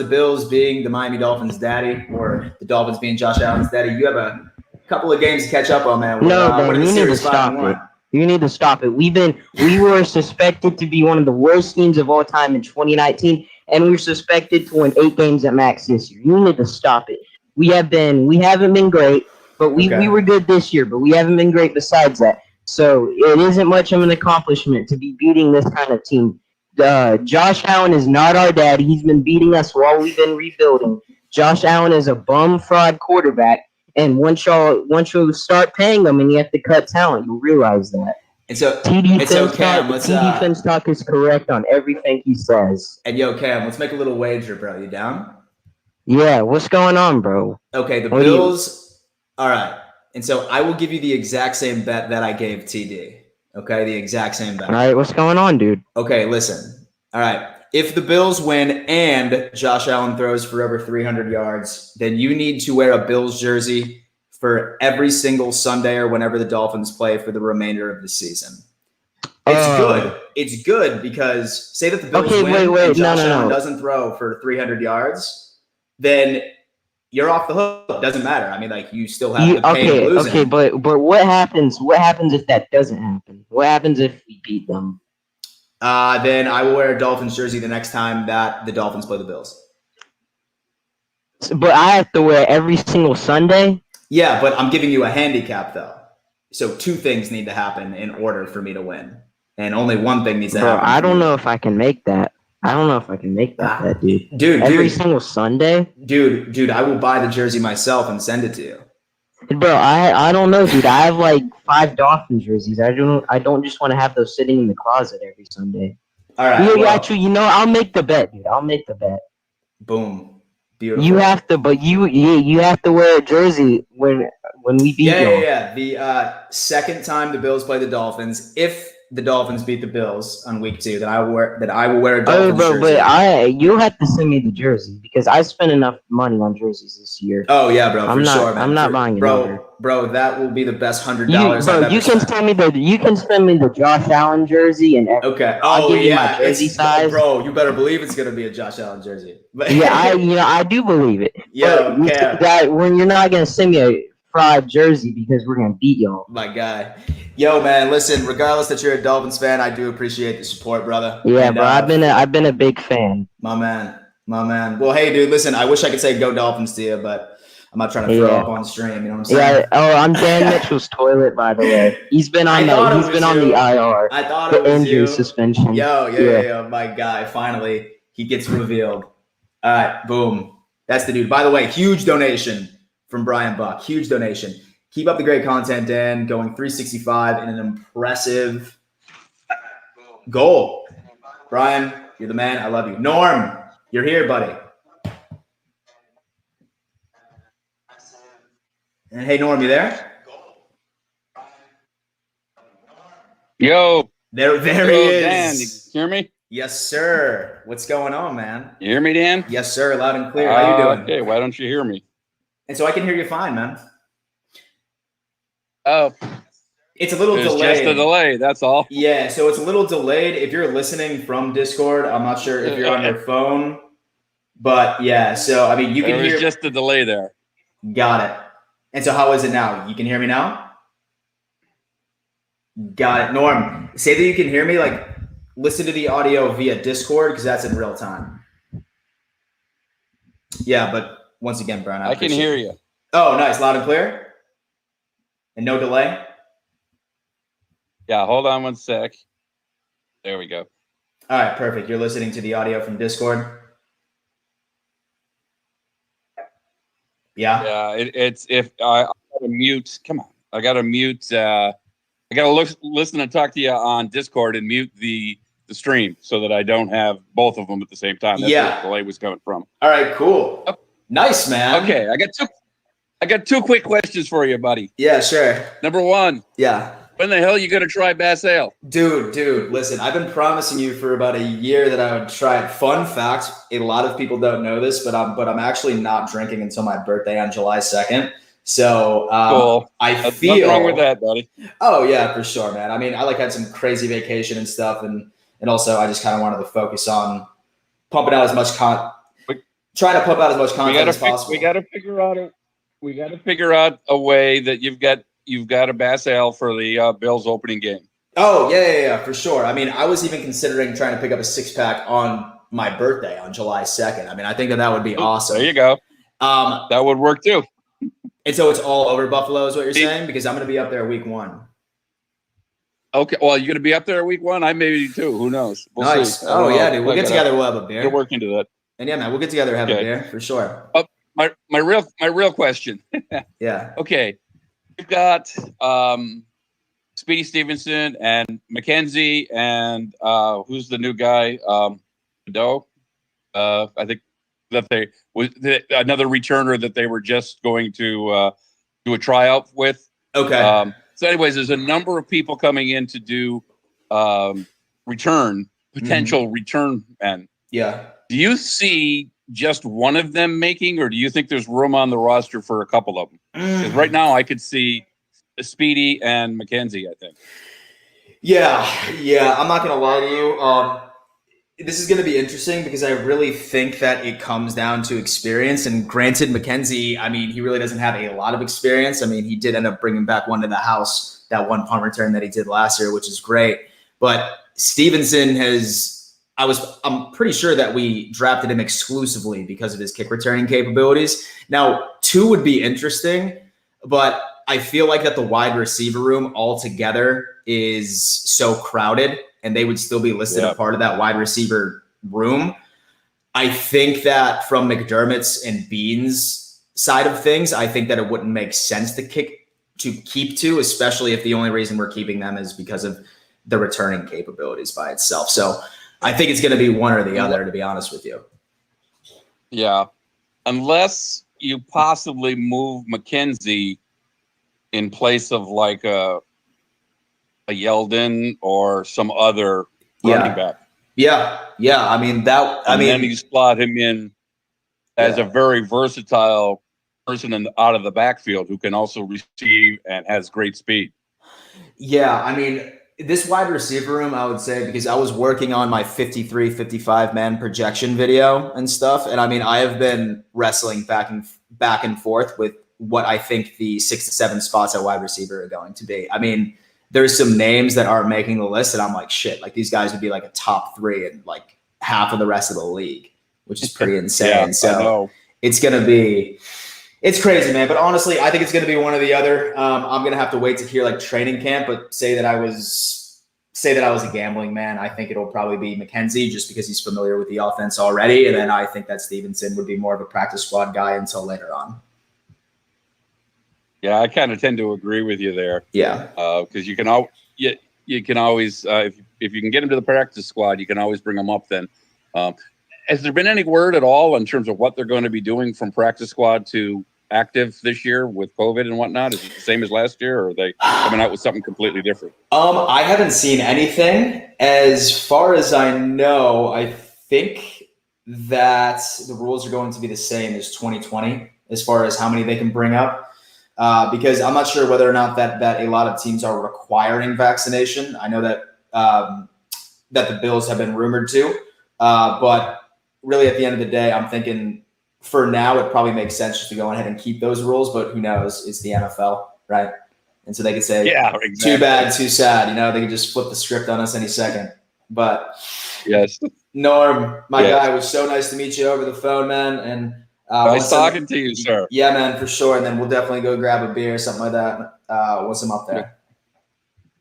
Bills being the Miami Dolphins daddy, or the Dolphins being Josh Allen's daddy, you have a couple of games to catch up on, man. No, you need to stop it. You need to stop it. We were suspected to be one of the worst teams of all time in 2019, and we were suspected to win 8 games at max this year. You need to stop it. We haven't been great, but we were good this year, but we haven't been great besides that. So it isn't much of an accomplishment to be beating this kind of team. Josh Allen is not our daddy. He's been beating us while we've been rebuilding. Josh Allen is a bum fraud quarterback. And once you start paying them and you have to cut talent, you'll realize that. And so, Cam, defense talk is correct on everything he says. And yo, Cam, let's make a little wager, bro. You down? Yeah, what's going on, bro? Okay, the Bills. All right. And so I will give you the exact same bet that I gave TD. Okay, the exact same bet. All right, what's going on, dude? Okay, listen. All right. If the Bills win and Josh Allen throws for over 300 yards, then you need to wear a Bills jersey for every single Sunday or whenever the Dolphins play for the remainder of the season. It's good. It's good because say that the Bills win and Josh Allen doesn't throw for 300 yards, then you're off the hook. It doesn't matter. I mean, like, you still have the pain of losing. Okay, but what happens if that doesn't happen? What happens if we beat them? Then I will wear a Dolphins jersey the next time that the Dolphins play the Bills. But I have to wear every single Sunday? Yeah, but I'm giving you a handicap, though. So 2 things need to happen in order for me to win. And only one thing needs to happen. I don't know if I can make that. Dude. Every single Sunday? Dude, I will buy the jersey myself and send it to you. Bro, I don't know, dude. I have like 5 Dolphin jerseys. I don't just want to have those sitting in the closet every Sunday. All right. Actually, I'll make the bet, dude. I'll make the bet. Boom. Beautiful. You have to, but you have to wear a jersey when we beat them. Yeah. The second time the Bills play the Dolphins, if the Dolphins beat the Bills on week 2, then I will wear a Dolphins jersey. But you'll have to send me the jersey because I spent enough money on jerseys this year. Oh yeah, bro, for sure, man. I'm not buying it. Bro, that will be the best $100 I've ever you can spent. You can spend me the Josh Allen jersey and everything. Okay. I'll give you my jersey size. Bro, you better believe it's gonna be a Josh Allen jersey. Yeah, I do believe it. Yeah, that when you're not gonna send me fried jersey because we're gonna beat y'all. My guy. Yo, man, listen, regardless that you're a Dolphins fan, I do appreciate the support, brother. Yeah, And, bro, I've been a big fan. My man. Well, hey, dude, listen, I wish I could say go Dolphins to you, but I'm not trying to throw up on stream. You know what I'm saying? Yeah. Oh, I'm Dan Mitchell's toilet, by the way. He's been on the IR. I thought it the was injury you. suspension. Yeah. My guy. Finally, he gets revealed. All right, boom. That's the dude. By the way, huge donation from Brian Buck. Huge donation. Keep up the great content, Dan. Going 365 in an impressive goal. Brian, you're the man. I love you. Norm, you're here, buddy. And hey, Norm, you there? Yo. There he is. Dan, you hear me? Yes, sir. What's going on, man? You hear me, Dan? Yes, sir. Loud and clear. How you doing? Okay, why don't you hear me? And so I can hear you fine, man. Oh. It's a little delayed. It's just a delay, that's all. Yeah, so it's a little delayed. If you're listening from Discord, I'm not sure if you're on your phone. But yeah, so I mean, you can hear. There's just a delay there. Got it. And so how is it now? You can hear me now? Got it. Norm, say that you can hear me. Like, listen to the audio via Discord because that's in real time. Yeah, but once again, Brian, I can hear you. Oh, nice. Loud and clear? And no delay? Yeah, hold on one sec. There we go. All right, perfect. You're listening to the audio from Discord? Yeah. Yeah, it's if I gotta mute. Come on, I gotta mute. I gotta listen and talk to you on Discord and mute the stream so that I don't have both of them at the same time. That's where the delay was coming from. All right, cool. Oh, nice, man. Okay, I got two quick questions for you, buddy. Yeah, sure. Number one. Yeah. When the hell are you gonna try Bass Ale? Dude, listen, I've been promising you for about a year that I would try it. Fun fact, a lot of people don't know this, but I'm actually not drinking until my birthday on July 2nd. So cool. I feel nothing wrong with that, buddy. Oh yeah, for sure, man. I mean, I had some crazy vacation and stuff, and also I just kind of wanted to focus on pumping out as much trying to pump out as much content as possible. We got to figure out a way that you've got a Bass Ale for the Bills opening game. Oh, yeah, for sure. I mean, I was even considering trying to pick up a 6-pack on my birthday on July 2nd. I mean, I think that would be awesome. There you go. That would work too. And so it's all over Buffalo is what you're saying? Because I'm going to be up there week 1. Okay. Well, you're going to be up there week 1? I may be too. Who knows? We'll nice. See. Oh, yeah, dude. We'll get together. We'll have a beer. We'll work into that. And yeah, man, we'll get together and have a beer for sure. My real question. Yeah. Okay. We've got Speedy Stevenson and McKenzie and who's the new guy? Doe. I think that another returner that they were just going to do a tryout with. Okay. So, anyways, there's a number of people coming in to do potential return men. Yeah. Do you see just one of them making, or do you think there's room on the roster for a couple of them? Because right now I could see Speedy and McKenzie, I think. Yeah. I'm not going to lie to you. This is going to be interesting because I really think that it comes down to experience. And granted, McKenzie, I mean, he really doesn't have a lot of experience. I mean, he did end up bringing back one to the house, that one punt return that he did last year, which is great. But Stevenson I'm pretty sure that we drafted him exclusively because of his kick returning capabilities. Now, 2 would be interesting, but I feel like that the wide receiver room altogether is so crowded and they would still be listed a part of that wide receiver room. I think that from McDermott's and Bean's side of things, I think that it wouldn't make sense to keep 2, especially if the only reason we're keeping them is because of the returning capabilities by itself. So I think it's going to be one or the other, to be honest with you. Yeah. Unless you possibly move McKenzie in place of like a Yeldon or some other running back. Yeah. I mean, then you slot him in as a very versatile person out of the backfield who can also receive and has great speed. Yeah. I mean, this wide receiver room, I would say, because I was working on my 53, 55 man projection video and stuff. And I mean, I have been wrestling back and forth with what I think the 6 to 7 spots at wide receiver are going to be. I mean, there's some names that aren't making the list and I'm like, shit, like these guys would be like a top 3 in like half of the rest of the league, which is pretty insane. Yeah, so it's going to be, it's crazy, man. But honestly, I think it's going to be one or the other. I'm going to have to wait to hear like training camp, but say that I was a gambling man. I think it'll probably be McKenzie just because he's familiar with the offense already. And then I think that Stevenson would be more of a practice squad guy until later on. Yeah, I kind of tend to agree with you there. Yeah, because you can always if you can get him to the practice squad, you can always bring him up. Then, has there been any word at all in terms of what they're going to be doing from practice squad to active this year with COVID and whatnot? Is it the same as last year, or are they coming out with something completely different? I haven't seen anything. As far as I know, I think that the rules are going to be the same as 2020 as far as how many they can bring up. Because I'm not sure whether or not that a lot of teams are requiring vaccination. I know that that the Bills have been rumored to, but really at the end of the day, I'm thinking for now it probably makes sense just to go ahead and keep those rules. But who knows? It's the NFL, right? And so they could say, yeah, exactly. Too bad, too sad. You know, they could just flip the script on us any second. But yes, Norm, my guy, it was so nice to meet you over the phone, man. And nice talking to you, sir. Yeah, man, for sure. And then we'll definitely go grab a beer or something like that once I'm up there.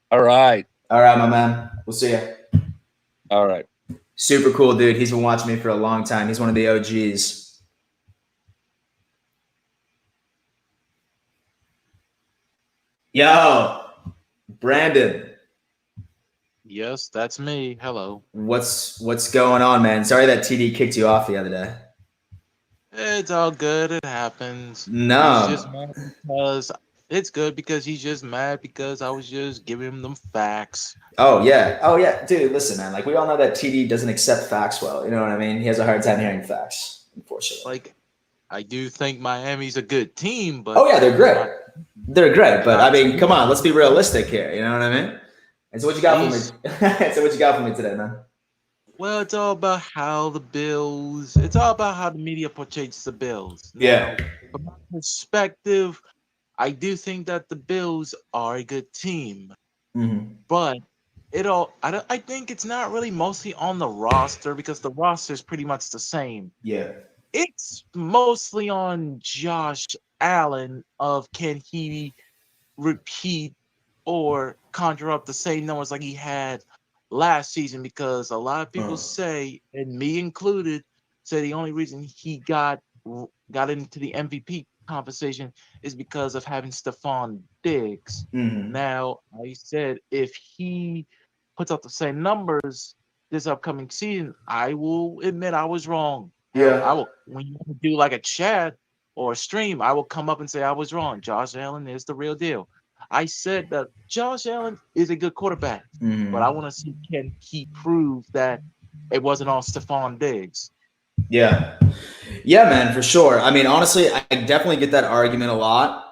All right. All right, my man. We'll see you. All right. Super cool, dude. He's been watching me for a long time. He's one of the OGs. Yo, Brandon. Yes, that's me. Hello. What's going on, man? Sorry that TD kicked you off the other day. It's all good. It happens. No. He's just mad because it's good because he's just mad because I was just giving him them facts. Oh, yeah. Dude, listen, man. Like, we all know that TD doesn't accept facts well. You know what I mean? He has a hard time hearing facts, unfortunately. Like, I do think Miami's a good team, but... Oh, yeah, they're great. They're great. But, I mean, come on. Let's be realistic here. You know what I mean? And so what you got for me today, man? Well, it's all about how the media portrays the Bills. Yeah. Now, from my perspective, I do think that the Bills are a good team. Mm-hmm. But I think it's not really mostly on the roster because the roster is pretty much the same. Yeah. It's mostly on Josh Allen of can he repeat or conjure up the same numbers like he had last season, because a lot of people say, and me included, say the only reason he got into the MVP conversation is because of having Stephon Diggs. Mm-hmm. Now, I said if he puts up the same numbers this upcoming season, I will admit I was wrong. Yeah. I will, when you do like a chat or a stream, I will come up and say I was wrong. Josh Allen is the real deal. I said that Josh Allen is a good quarterback, but I want to see can he prove that it wasn't all Stephon Diggs. Yeah, man, for sure. I mean, honestly, I definitely get that argument a lot.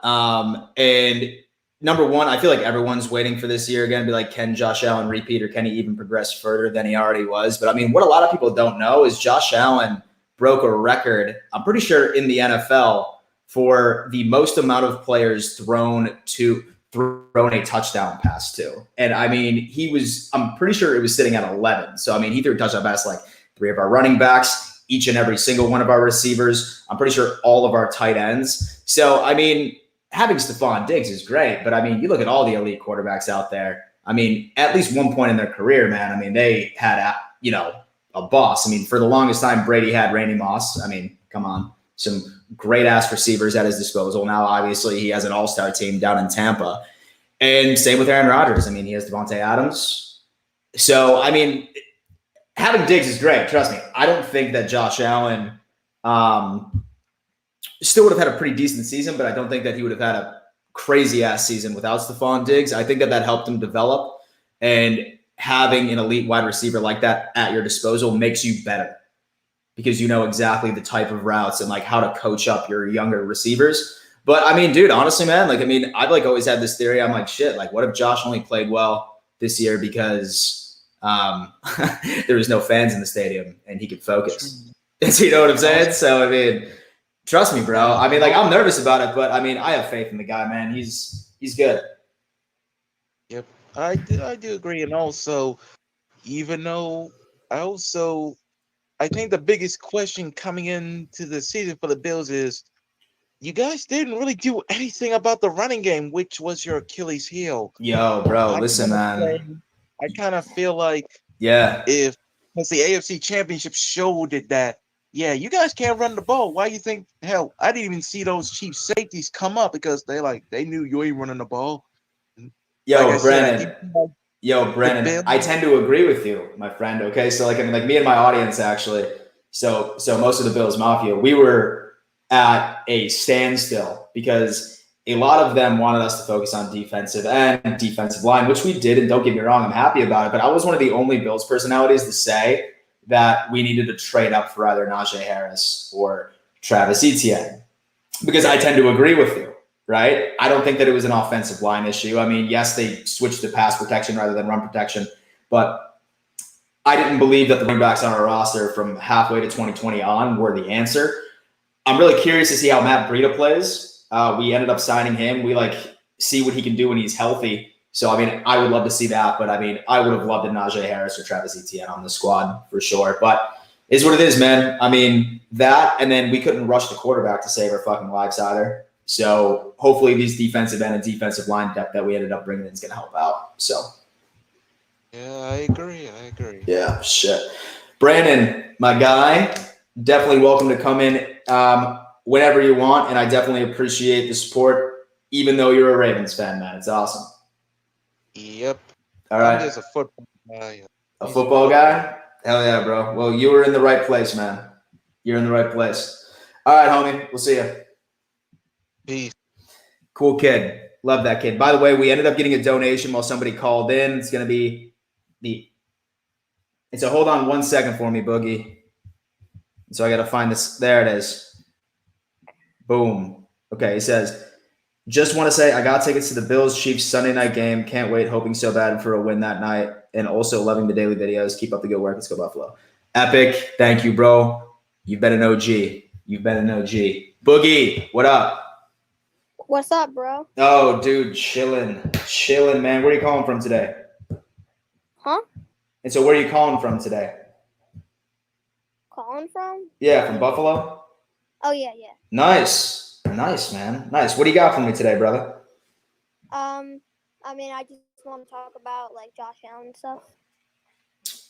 And number one, I feel like everyone's waiting for this year again to be like, can Josh Allen repeat or can he even progress further than he already was? But I mean, what a lot of people don't know is Josh Allen broke a record, I'm pretty sure, in the NFL for the most amount of players thrown a touchdown pass to. And I mean, I'm pretty sure it was sitting at 11. So, I mean, he threw a touchdown pass like 3 of our running backs, each and every single one of our receivers. I'm pretty sure all of our tight ends. So, I mean, having Stephon Diggs is great. But, I mean, you look at all the elite quarterbacks out there. I mean, at least one point in their career, man, I mean, they had, a boss. I mean, for the longest time, Brady had Randy Moss. I mean, come on. Some great-ass receivers at his disposal. Now, obviously, he has an all-star team down in Tampa. And same with Aaron Rodgers. I mean, he has Devontae Adams. So, I mean, having Diggs is great. Trust me. I don't think that Josh Allen still would have had a pretty decent season, but I don't think that he would have had a crazy-ass season without Stephon Diggs. I think that helped him develop. And having an elite wide receiver like that at your disposal makes you better because you know exactly the type of routes and like how to coach up your younger receivers. But I mean, dude, honestly, man, like, I mean, I've like always had this theory. I'm like, shit, like what if Josh only played well this year because there was no fans in the stadium and he could focus. You know what I'm saying? So, I mean, Trust me, bro. I mean, like, I'm nervous about it, but I mean, I have faith in the guy, man. He's good. Yep, I do agree, and also, even though I think the biggest question coming into the season for the Bills is you guys didn't really do anything about the running game, which was your Achilles heel. Yo, bro, listen, man. I kind of feel like because the AFC Championship showed it that yeah, you guys can't run the ball. Why you think? Hell, I didn't even see those Chiefs safeties come up because they knew you ain't running the ball. Yo, Brandon, I tend to agree with you, my friend. Okay, so like, I mean, like me and my audience actually. So most of the Bills Mafia, we were at a standstill because a lot of them wanted us to focus on defensive and defensive line, which we did. And don't get me wrong, I'm happy about it. But I was one of the only Bills personalities to say that we needed to trade up for either Najee Harris or Travis Etienne, because I tend to agree with you. Right? I don't think that it was an offensive line issue. I mean, yes, they switched to pass protection rather than run protection, but I didn't believe that the running backs on our roster from halfway to 2020 on were the answer. I'm really curious to see how Matt Breida plays. We ended up signing him. We see what he can do when he's healthy. So, I mean, I would love to see that, but I mean, I would have loved a Najee Harris or Travis Etienne on the squad for sure. But it's what it is, man. I mean, that, and then we couldn't rush the quarterback to save our fucking lives either. So hopefully these defensive end and defensive line depth that we ended up bringing in is going to help out. So. Yeah, I agree. Yeah, shit. Brandon, my guy, definitely welcome to come in whenever you want. And I definitely appreciate the support, even though you're a Ravens fan, man. It's awesome. Yep. All right. I'm just a football guy. A football guy? Hell yeah, bro. Well, you were in the right place, man. You're in the right place. All right, homie. We'll see you. Peace. Cool kid. Love that kid. By the way, we ended up getting a donation while somebody called in. It's going to be so hold on 1 second for me, Boogie. So I got to find this. There it is. Boom. Okay. He says, just want to say I got tickets to the Bills Chiefs Sunday night game. Can't wait. Hoping so bad for a win that night. And also loving the daily videos. Keep up the good work. Let's go Buffalo. Epic. Thank you, bro. You've been an OG. Boogie, what up? What's up, bro? Oh, dude, chilling, man. Where are you calling from today? Huh? And so where are you calling from today? Calling from? Yeah, from Buffalo? Oh, yeah. Nice, man. Nice. What do you got for me today, brother? I mean, I just want to talk about, like, Josh Allen and stuff.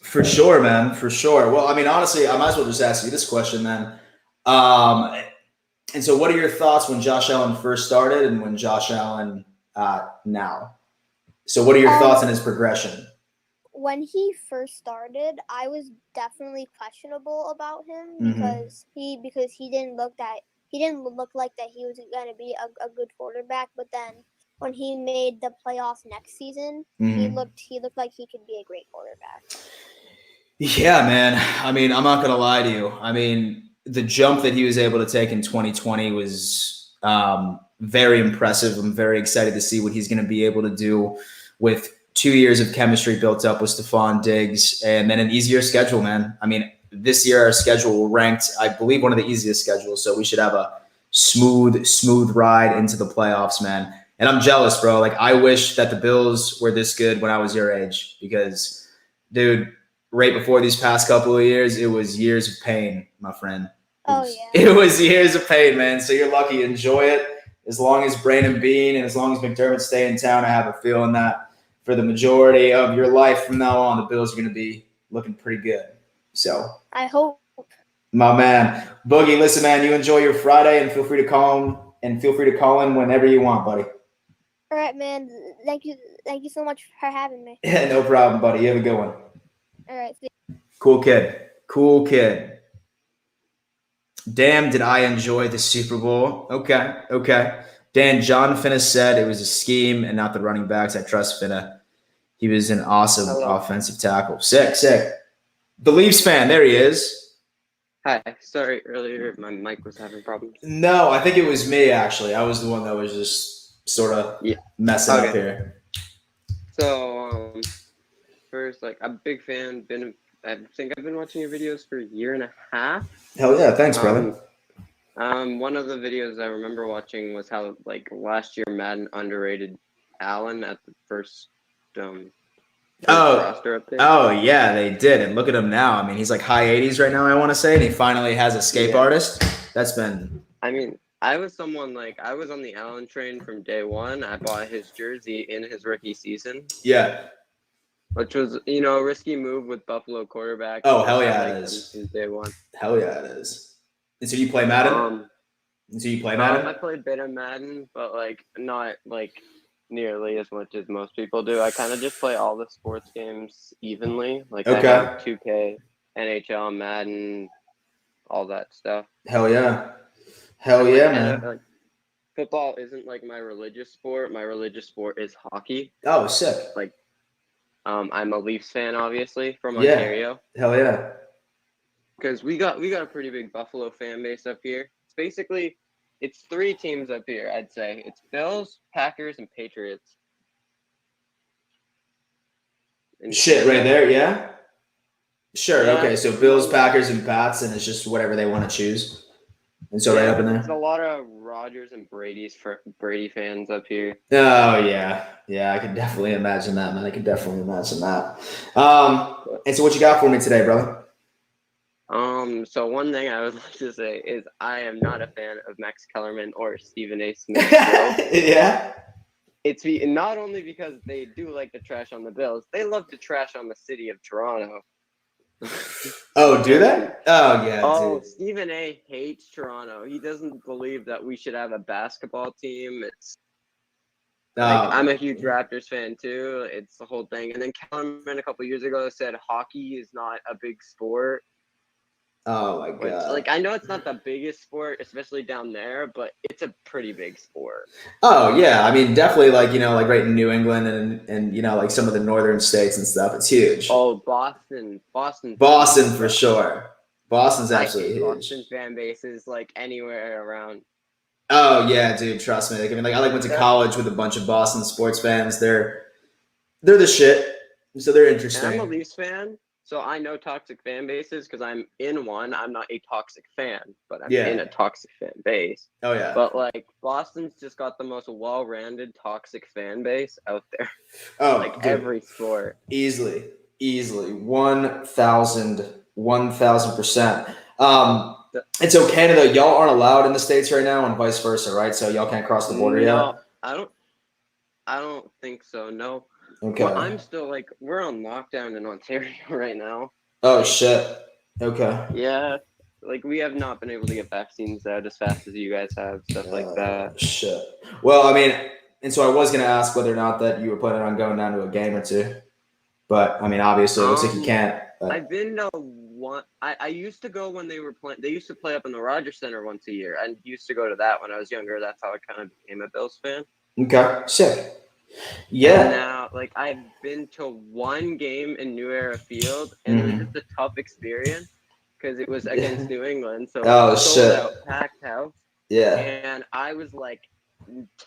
For sure, man. For sure. Well, I mean, honestly, I might as well just ask you this question then. And so what are your thoughts when Josh Allen first started and when Josh Allen now? So what are your thoughts on his progression? When he first started, I was definitely questionable about him because he didn't look like that he was going to be a good quarterback. But then when he made the playoffs next season, he looked like he could be a great quarterback. Yeah, man. I mean, I'm not going to lie to you. I mean, the jump that he was able to take in 2020 was very impressive. I'm very excited to see what he's going to be able to do with 2 years of chemistry built up with Stephon Diggs and then an easier schedule, man. I mean, this year our schedule ranked, I believe, one of the easiest schedules. So we should have a smooth ride into the playoffs, man. And I'm jealous, bro. Like, I wish that the Bills were this good when I was your age because, dude, right before these past couple of years, it was years of pain, my friend. It was years of pain, man. So you're lucky. Enjoy it. As long as Brandon Beane and as long as McDermott stay in town, I have a feeling that for the majority of your life from now on, the Bills are going to be looking pretty good. So I hope. My man. Boogie, listen, man, you enjoy your Friday and feel free to call in whenever you want, buddy. All right, man. Thank you so much for having me. Yeah, no problem, buddy. You have a good one. All right. See you. Cool kid. Damn, did I enjoy the Super Bowl? Okay. Dan, John Finna said it was a scheme and not the running backs. I trust Finna. He was an awesome offensive tackle. Sick. The Leafs fan, there he is. Hi. Sorry, earlier my mic was having problems. No, I think it was me, actually. I was the one that was just sort of messing up here. So, first, like, I'm a big fan. I think I've been watching your videos for a year and a half. Hell yeah. Thanks, brother. One of the videos I remember watching was how like last year Madden underrated Allen at the first roster update. Oh yeah, they did. And look at him now. I mean, he's like high 80s right now, I want to say, and he finally has Escape Artist. That's been. I mean, I was someone like I was on the Allen train from day one. I bought his jersey in his rookie season. Yeah. Which was, you know, a risky move with Buffalo quarterback. Oh hell yeah, it is. Since day one. Hell yeah, it is. And so you play Madden? I played bit of Madden, but like not like nearly as much as most people do. I kind of just play all the sports games evenly. Like I have 2K, NHL, Madden, all that stuff. Hell yeah. Hell yeah, man. Like, football isn't like my religious sport. My religious sport is hockey. Oh, sick. Like, I'm a Leafs fan, obviously, from Ontario. Hell yeah. Because we got a pretty big Buffalo fan base up here. It's 3 teams up here, I'd say. It's Bills, Packers, and Patriots. Shit, right there, yeah? Sure, okay. So Bills, Packers, and Pats, and it's just whatever they want to choose. And so right up in there. There's a lot of Rodgers and Brady fans up here. Oh, yeah. Yeah, I can definitely imagine that, man. I can definitely imagine that. And so what you got for me today, brother? So one thing I would like to say is I am not a fan of Max Kellerman or Stephen A. Smith. Yeah. It's not only because they do like to trash on the Bills, they love to trash on the city of Toronto. Oh, do they? Oh, yeah. Oh, dude. Stephen A. hates Toronto. He doesn't believe that we should have a basketball team. It's like, I'm a huge Raptors fan too. It's the whole thing. And then Kellerman a couple years ago said hockey is not a big sport. Oh my god! Like I know it's not the biggest sport, especially down there, but it's a pretty big sport. Oh yeah, I mean definitely like like right in New England and like some of the northern states and stuff. It's huge. Oh, Boston for sure. Boston's absolutely huge. Boston fan base is like anywhere around. Oh yeah, dude. Trust me. Like, I mean, I went to college with a bunch of Boston sports fans. They're the shit. So they're interesting. And I'm a Leafs fan. So I know toxic fan bases because I'm in one. I'm not a toxic fan, but I'm in a toxic fan base. Oh yeah. But like Boston's just got the most well-rounded toxic fan base out there. Oh, like dude. every sport. Easily, 1,000%. And so Canada, y'all aren't allowed in the States right now, and vice versa, right? So y'all can't cross the border yet. I don't think so. No. Okay. Well, I'm still like we're on lockdown in Ontario right now. Oh shit. Okay. Yeah, like we have not been able to get vaccines out as fast as you guys have, stuff like that. Shit. Well, I mean, and so I was gonna ask whether or not that you were planning on going down to a game or two, but I mean, obviously, it looks like you can't. But... I've been to one. I used to go when they were playing. They used to play up in the Rogers Center once a year. I used to go to that when I was younger. That's how I kind of became a Bills fan. Okay. Sick. Yeah. And now, like, I've been to one game in New Era Field, and it was just a tough experience because it was against New England. So sold out, packed house. Yeah. And I was like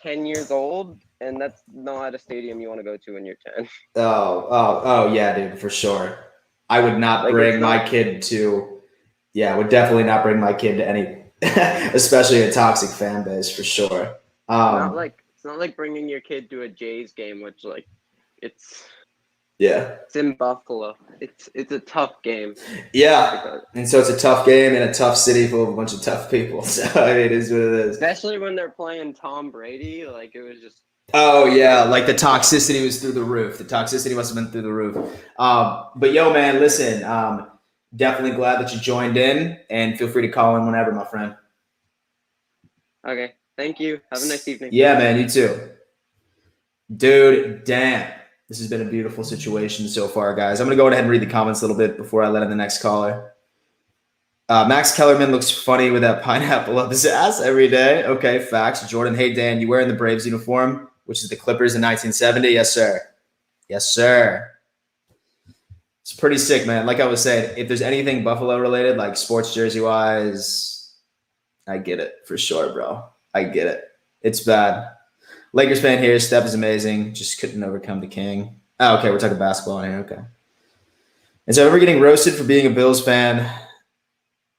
10 years old, and that's not a stadium you want to go to when you're 10. Oh, yeah, dude, for sure. I would not bring my kid to. Yeah, I would definitely not bring my kid to any, especially a toxic fan base for sure. It's not like bringing your kid to a Jays game, which it's in Buffalo. It's a tough game. Yeah, and so it's a tough game in a tough city full of a bunch of tough people. So I mean, it is what it is. Especially when they're playing Tom Brady, like it was just. Oh yeah, like the toxicity was through the roof. The toxicity must have been through the roof. But yo, man, listen. Definitely glad that you joined in, and feel free to call in whenever, my friend. Okay. Thank you. Have a nice evening. Yeah, man. You too. Dude, damn. This has been a beautiful situation so far, guys. I'm going to go ahead and read the comments a little bit before I let in the next caller. Max Kellerman looks funny with that pineapple up his ass every day. Okay, facts. Jordan, hey, Dan, you wearing the Braves uniform, which is the Clippers in 1970? Yes, sir. Yes, sir. It's pretty sick, man. Like I was saying, if there's anything Buffalo related, like sports jersey-wise, I get it for sure, bro. I get it. It's bad. Lakers fan here. Steph is amazing. Just couldn't overcome the king. Oh, okay. We're talking basketball in here. Okay. And so I remember getting roasted for being a Bills fan.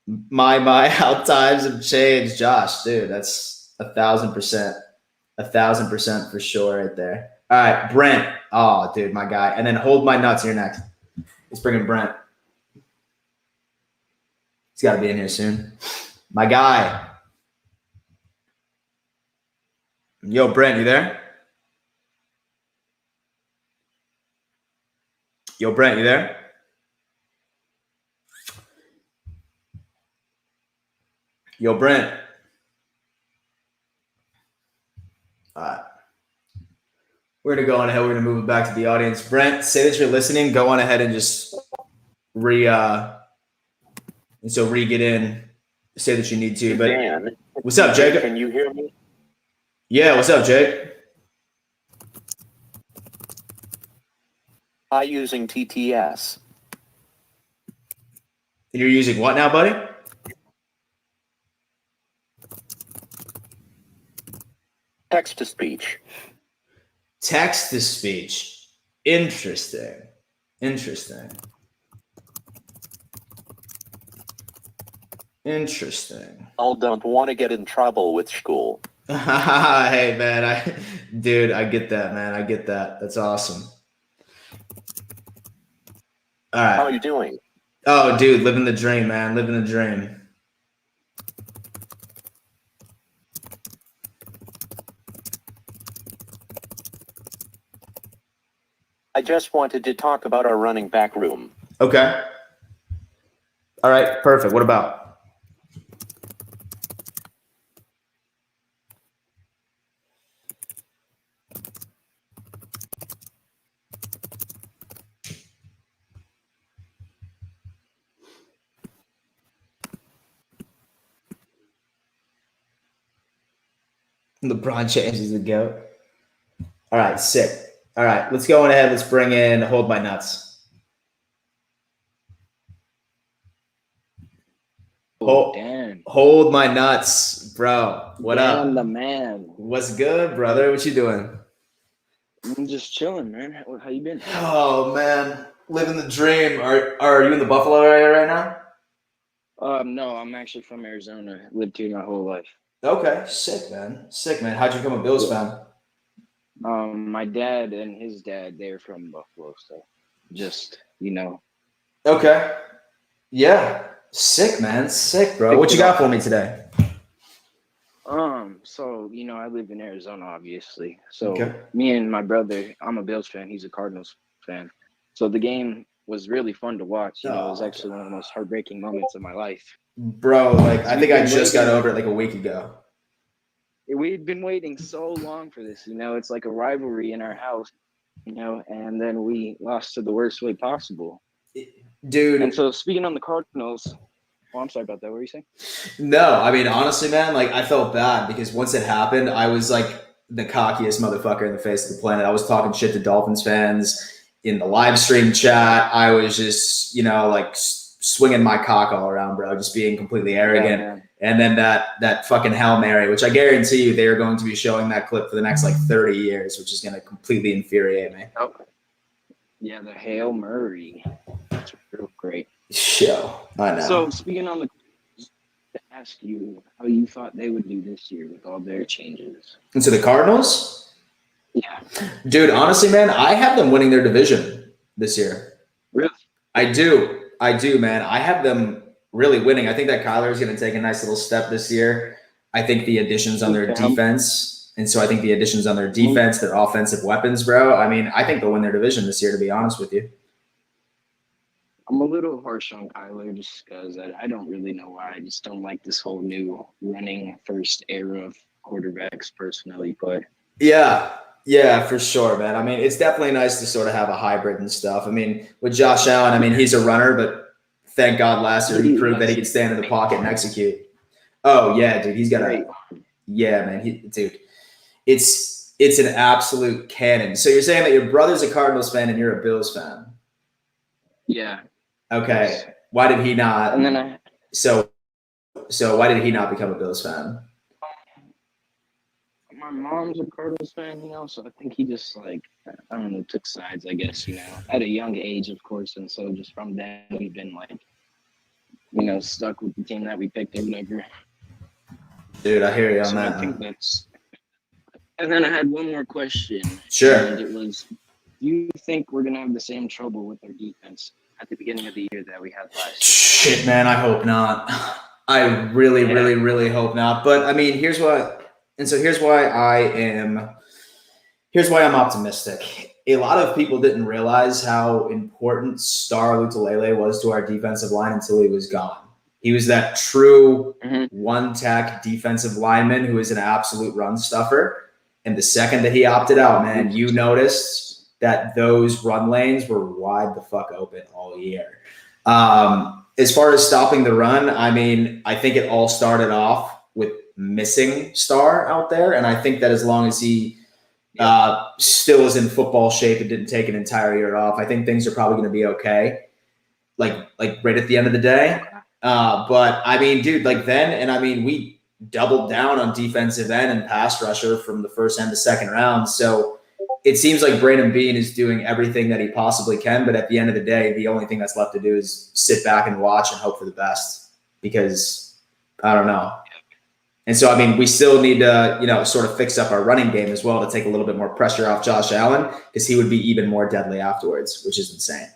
how times have changed, Josh, dude. That's 1,000%, 1,000% for sure, right there. All right, Brent. Oh, dude, my guy. And then hold my nuts. You're next. Let's bring in Brent. He's got to be in here soon. My guy. Yo, Brent, you there? Yo, Brent, you there? Yo, Brent. All right. We're going to go on ahead. We're going to move it back to the audience. Brent, say that you're listening. Go on ahead and just re-get in. Say that you need to. But Dan, what's up, Jake? Can you hear me? Yeah, what's up, Jake? Using TTS. You're using what now, buddy? Text to speech. Text to speech. Interesting. Interesting. Interesting. I don't want to get in trouble with school. Hey, man. I get that, man. I get that. That's awesome. All right. How are you doing? Oh, dude, living the dream, man. Living the dream. I just wanted to talk about our running back room. Okay. All right, perfect. What about? LeBron James is the GOAT. All right, sick. All right, let's go on ahead. Let's bring in Hold My Nuts. Hold My Nuts, bro. What up? Dan the man. What's good, brother? What you doing? I'm just chilling, man. How you been? Oh, man. Living the dream. Are you in the Buffalo area right now? No, I'm actually from Arizona. Lived here my whole life. Okay, sick, man. Sick, man. How'd you become a Bills fan? My dad and his dad, they're from Buffalo, so just, Okay. Yeah. Sick, man. Sick, bro. What you got for me today? So, I live in Arizona, obviously. So Okay. me and my brother, I'm a Bills fan, he's a Cardinals fan. So the game was really fun to watch. It was actually one of the most heartbreaking moments of my life. Bro, I think I just got over it like a week ago. We'd been waiting so long for this, it's like a rivalry in our house, and then we lost to the worst way possible. Dude. And so speaking on the Cardinals, I'm sorry about that. What were you saying? No, I mean, honestly, man, I felt bad because once it happened, I was the cockiest motherfucker in the face of the planet. I was talking shit to Dolphins fans in the live stream chat. I was just, swinging my cock all around, bro, just being completely arrogant. Yeah, and then that fucking Hail Mary, which I guarantee you they are going to be showing that clip for the next 30 years, which is going to completely infuriate me. Oh, yeah, the Hail Mary. That's real great. Show. I know. So speaking on to ask you how you thought they would do this year with all their changes. And so the Cardinals? Yeah. Dude, honestly, man, I have them winning their division this year. Really? I do, man. I have them really winning. I think that Kyler is going to take a nice little step this year. I think the additions on their defense, and so I think the additions on their defense, their offensive weapons, bro. I mean, I think they'll win their division this year, to be honest with you. I'm a little harsh on Kyler just because I don't really know why. I just don't like this whole new running first era of quarterbacks personally, but Yeah, for sure, man. I mean, it's definitely nice to sort of have a hybrid and stuff. I mean, with Josh Allen, I mean, he's a runner, but thank God last year he proved that he could stand in the pocket and execute. Oh, yeah, dude. He's got yeah, man. Dude, it's an absolute cannon. So you're saying that your brother's a Cardinals fan and you're a Bills fan? Yeah. Okay. Why did he not? And then So why did he not become a Bills fan? my mom's a Cardinals fan, so I think he just I don't know, took sides, I guess, at a young age, of course. And so just from then we've been stuck with the team that we picked or whatever. Dude, I hear you on So that. I think that's. And then I had one more question. Sure. And it was, do you think we're gonna have the same trouble with our defense at the beginning of the year that we had last year? Shit, man, I hope not. I really, really, really hope not. But I mean, here's why I'm optimistic. A lot of people didn't realize how important Star Lutulele was to our defensive line until he was gone. He was that true one-tack defensive lineman who is an absolute run stuffer. And the second that he opted out, man, you noticed that those run lanes were wide the fuck open all year. As far as stopping the run, I mean, I think it all started off with missing Star out there. And I think that as long as he still is in football shape and didn't take an entire year off, I think things are probably going to be okay. Like right at the end of the day. But I mean, dude, we doubled down on defensive end and pass rusher from the first and the second round. So it seems like Brandon Beane is doing everything that he possibly can. But at the end of the day, the only thing that's left to do is sit back and watch and hope for the best, because I don't know. And so, I mean, we still need to, sort of fix up our running game as well to take a little bit more pressure off Josh Allen, because he would be even more deadly afterwards, which is insane.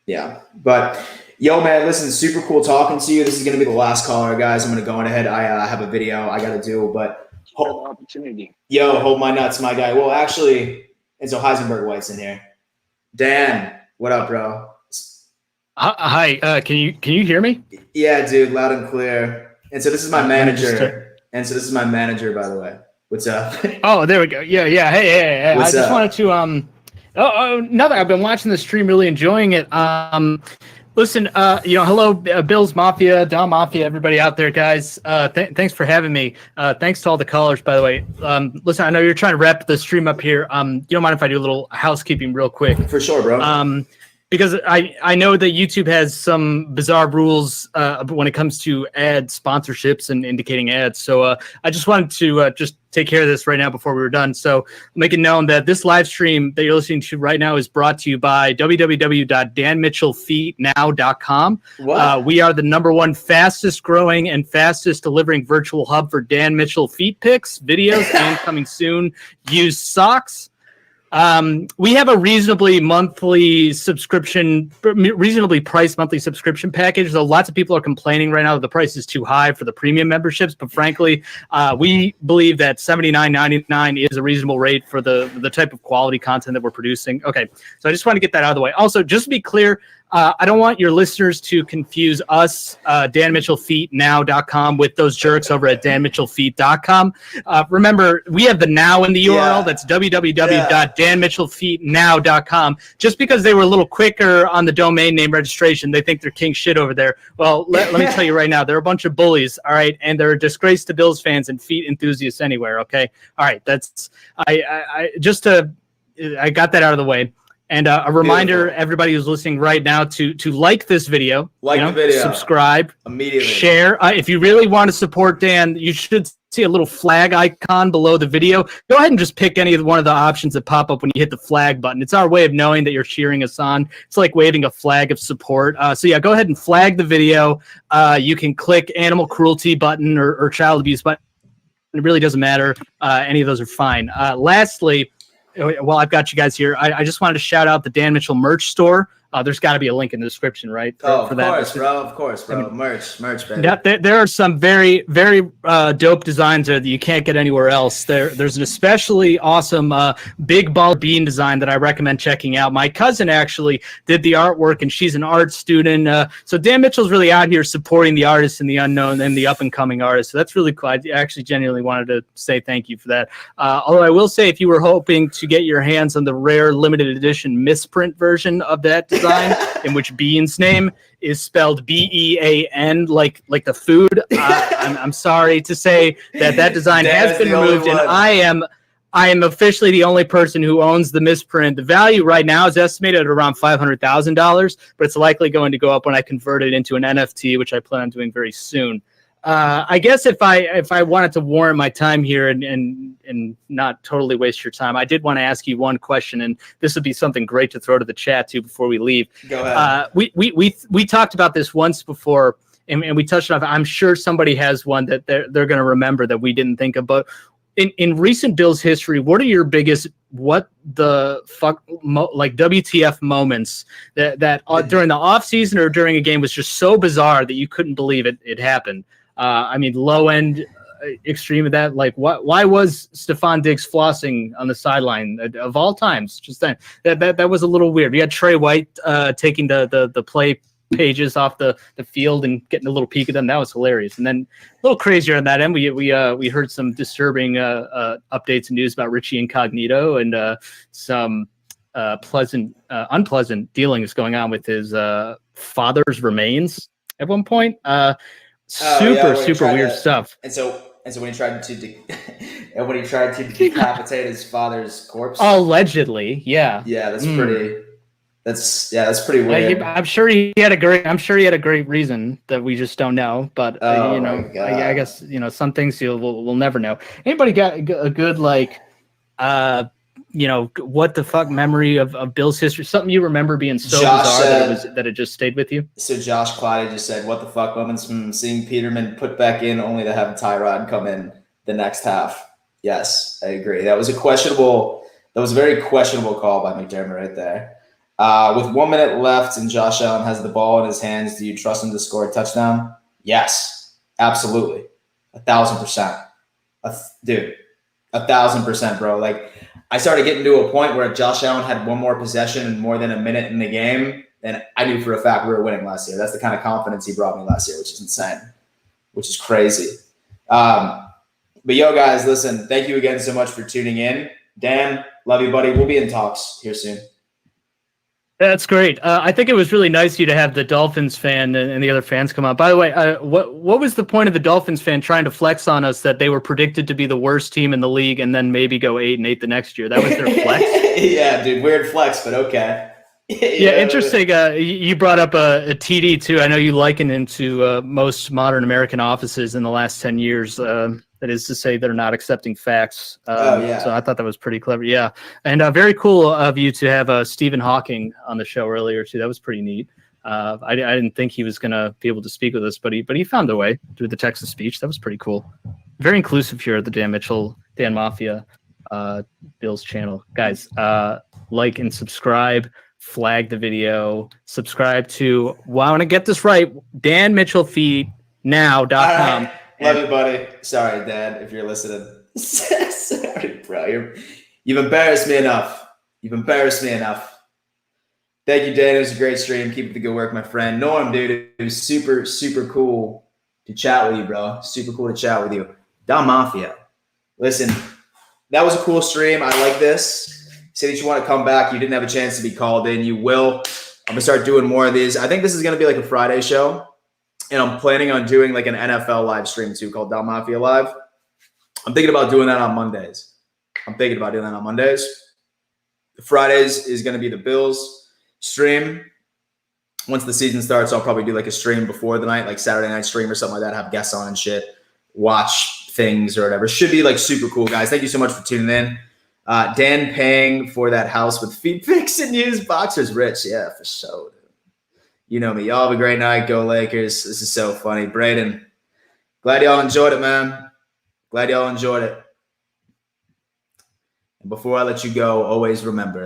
Yeah. But, yo, man, listen, super cool talking to you. This is going to be the last caller, guys. I'm going to go on ahead. I have a video I got to do, but opportunity. Yo, hold my nuts, my guy. Well, actually, and so Heisenberg White's in here. Dan, what up, bro? Hi. Can you hear me? Yeah, dude, loud and clear. And so this is my manager. And so this is my manager, by the way. What's up? Oh, there we go. Yeah. Hey. What's I just up? wanted to nothing. I've been watching the stream, really enjoying it. Listen, hello, Bills Mafia, Dom Mafia, everybody out there, guys. Thanks for having me. Thanks to all the callers, by the way. Listen, I know you're trying to wrap the stream up here. You don't mind if I do a little housekeeping real quick? For sure, bro. Because I know that YouTube has some bizarre rules when it comes to ad sponsorships and indicating ads. So I just wanted to just take care of this right now before we were done. So make it known that this live stream that you're listening to right now is brought to you by www.danmitchellfeetnow.com. We are the #1 fastest growing and fastest delivering virtual hub for Dan Mitchell feet pics, videos, and coming soon, used socks. We have a reasonably priced monthly subscription package. Though lots of people are complaining right now that the price is too high for the premium memberships. But frankly, we believe that $79.99 is a reasonable rate for the type of quality content that we're producing. Okay, so I just want to get that out of the way. Also, just to be clear, I don't want your listeners to confuse us, DanMitchellFeetNow.com, with those jerks over at DanMitchellFeet.com. Remember, we have the now in the URL. That's www.DanMitchellFeetNow.com. Just because they were a little quicker on the domain name registration, they think they're king shit over there. Well, let me tell you right now, they're a bunch of bullies, all right? And they're a disgrace to Bills fans and feet enthusiasts anywhere, okay? All right, that's I got that out of the way. And a reminder, everybody who's listening right now, to like this video, the video, subscribe, immediately, share. If you really want to support Dan, you should see a little flag icon below the video. Go ahead and just pick any of one of the options that pop up when you hit the flag button. It's our way of knowing that you're cheering us on. It's like waving a flag of support. So yeah, go ahead and flag the video. You can click animal cruelty button or child abuse button. It really doesn't matter. Any of those are fine. Lastly, well, I've got you guys here. I just wanted to shout out the Dan Mitchell merch store. There's got to be a link in the description, right? Of course, bro. Merch, baby. There are some very, very dope designs there that you can't get anywhere else. There's an especially awesome big ball bean design that I recommend checking out. My cousin actually did the artwork, and she's an art student. So Dan Mitchell's really out here supporting the artists and the unknown and the up-and-coming artists. So that's really cool. I actually genuinely wanted to say thank you for that. Although I will say, if you were hoping to get your hands on the rare limited edition misprint version of that design, in which Bean's name is spelled B-E-A-N, like the food. I'm sorry to say that design has been removed, and I am officially the only person who owns the misprint. The value right now is estimated at around $500,000, but it's likely going to go up when I convert it into an NFT, which I plan on doing very soon. I guess if I wanted to warrant my time here and not totally waste your time, I did want to ask you one question, and this would be something great to throw to the chat too before we leave. Go ahead. We talked about this once before, and we touched on it. I'm sure somebody has one that they're going to remember that we didn't think of. But in recent Bills history, what are your biggest what the fuck like WTF moments that during the offseason or during a game was just so bizarre that you couldn't believe it happened? I mean, low end extreme of that. Like, why was Stephon Diggs flossing on the sideline of all times? Just that was a little weird. We had Trey White taking the play pages off the field and getting a little peek at them. That was hilarious. And then a little crazier on that end, we heard some disturbing updates and news about Richie Incognito and some unpleasant dealings going on with his father's remains at one point. Super weird stuff. And so when he tried to decapitate his father's corpse. Allegedly, yeah. Yeah, that's pretty. That's pretty weird. I'm sure he had a great reason that we just don't know. But I guess some things we'll never know. Anybody got a good what the fuck memory of Bill's history? Something you remember being so bizarre that it just stayed with you? So Josh Clottey just said, "What the fuck moments from seeing Peterman put back in only to have Tyrod come in the next half." Yes, I agree. That was a very questionable call by McDermott right there. With 1 minute left and Josh Allen has the ball in his hands, do you trust him to score a touchdown? Yes, absolutely. 1,000%. Dude, 1,000%, bro. Like, I started getting to a point where if Josh Allen had one more possession and more than a minute in the game, then I knew for a fact we were winning last year. That's the kind of confidence he brought me last year, which is insane, which is crazy. But yo, guys, listen, thank you again so much for tuning in. Dan, love you, buddy. We'll be in talks here soon. That's great. I think it was really nice of you to have the Dolphins fan and the other fans come out. By the way, what was the point of the Dolphins fan trying to flex on us that they were predicted to be the worst team in the league and then maybe go 8-8 the next year? That was their flex? Yeah, dude, weird flex, but okay. Yeah, interesting. You brought up a TD too. I know you likened him to most modern American offices in the last 10 years. That is to say, they're not accepting facts. Yeah. So I thought that was pretty clever. Yeah, and very cool of you to have Stephen Hawking on the show earlier too. That was pretty neat. I didn't think he was going to be able to speak with us, but he found a way through the text to speech. That was pretty cool. Very inclusive here at the Dan Mafia Bills channel. Guys, like and subscribe. Flag the video. Subscribe to. Well, I want to get this right. DanMitchellFeedNow.com. Right. Love you, buddy. Sorry, Dad, if you're listening. Sorry, bro. You've embarrassed me enough. Thank you, Dan. It was a great stream. Keep up the good work, my friend. Norm, dude, it was super, super cool to chat with you, bro. Super cool to chat with you. Dom Mafia. Listen, that was a cool stream. I like this. Say that you want to come back. You didn't have a chance to be called in. You will. I'm going to start doing more of these. I think this is going to be like a Friday show. And I'm planning on doing like an NFL live stream too called Dom Mafia Live. I'm thinking about doing that on Mondays. Fridays is going to be the Bills stream. Once the season starts, I'll probably do like a stream before the night, like Saturday night stream or something like that. Have guests on and shit. Watch things or whatever. Should be like super cool, guys. Thank you so much for tuning in. Dan paying for that house with feet pics and used boxers. Rich, yeah, for sure. You know me. Y'all have a great night. Go Lakers. This is so funny. Braden, glad y'all enjoyed it, man. And before I let you go, always remember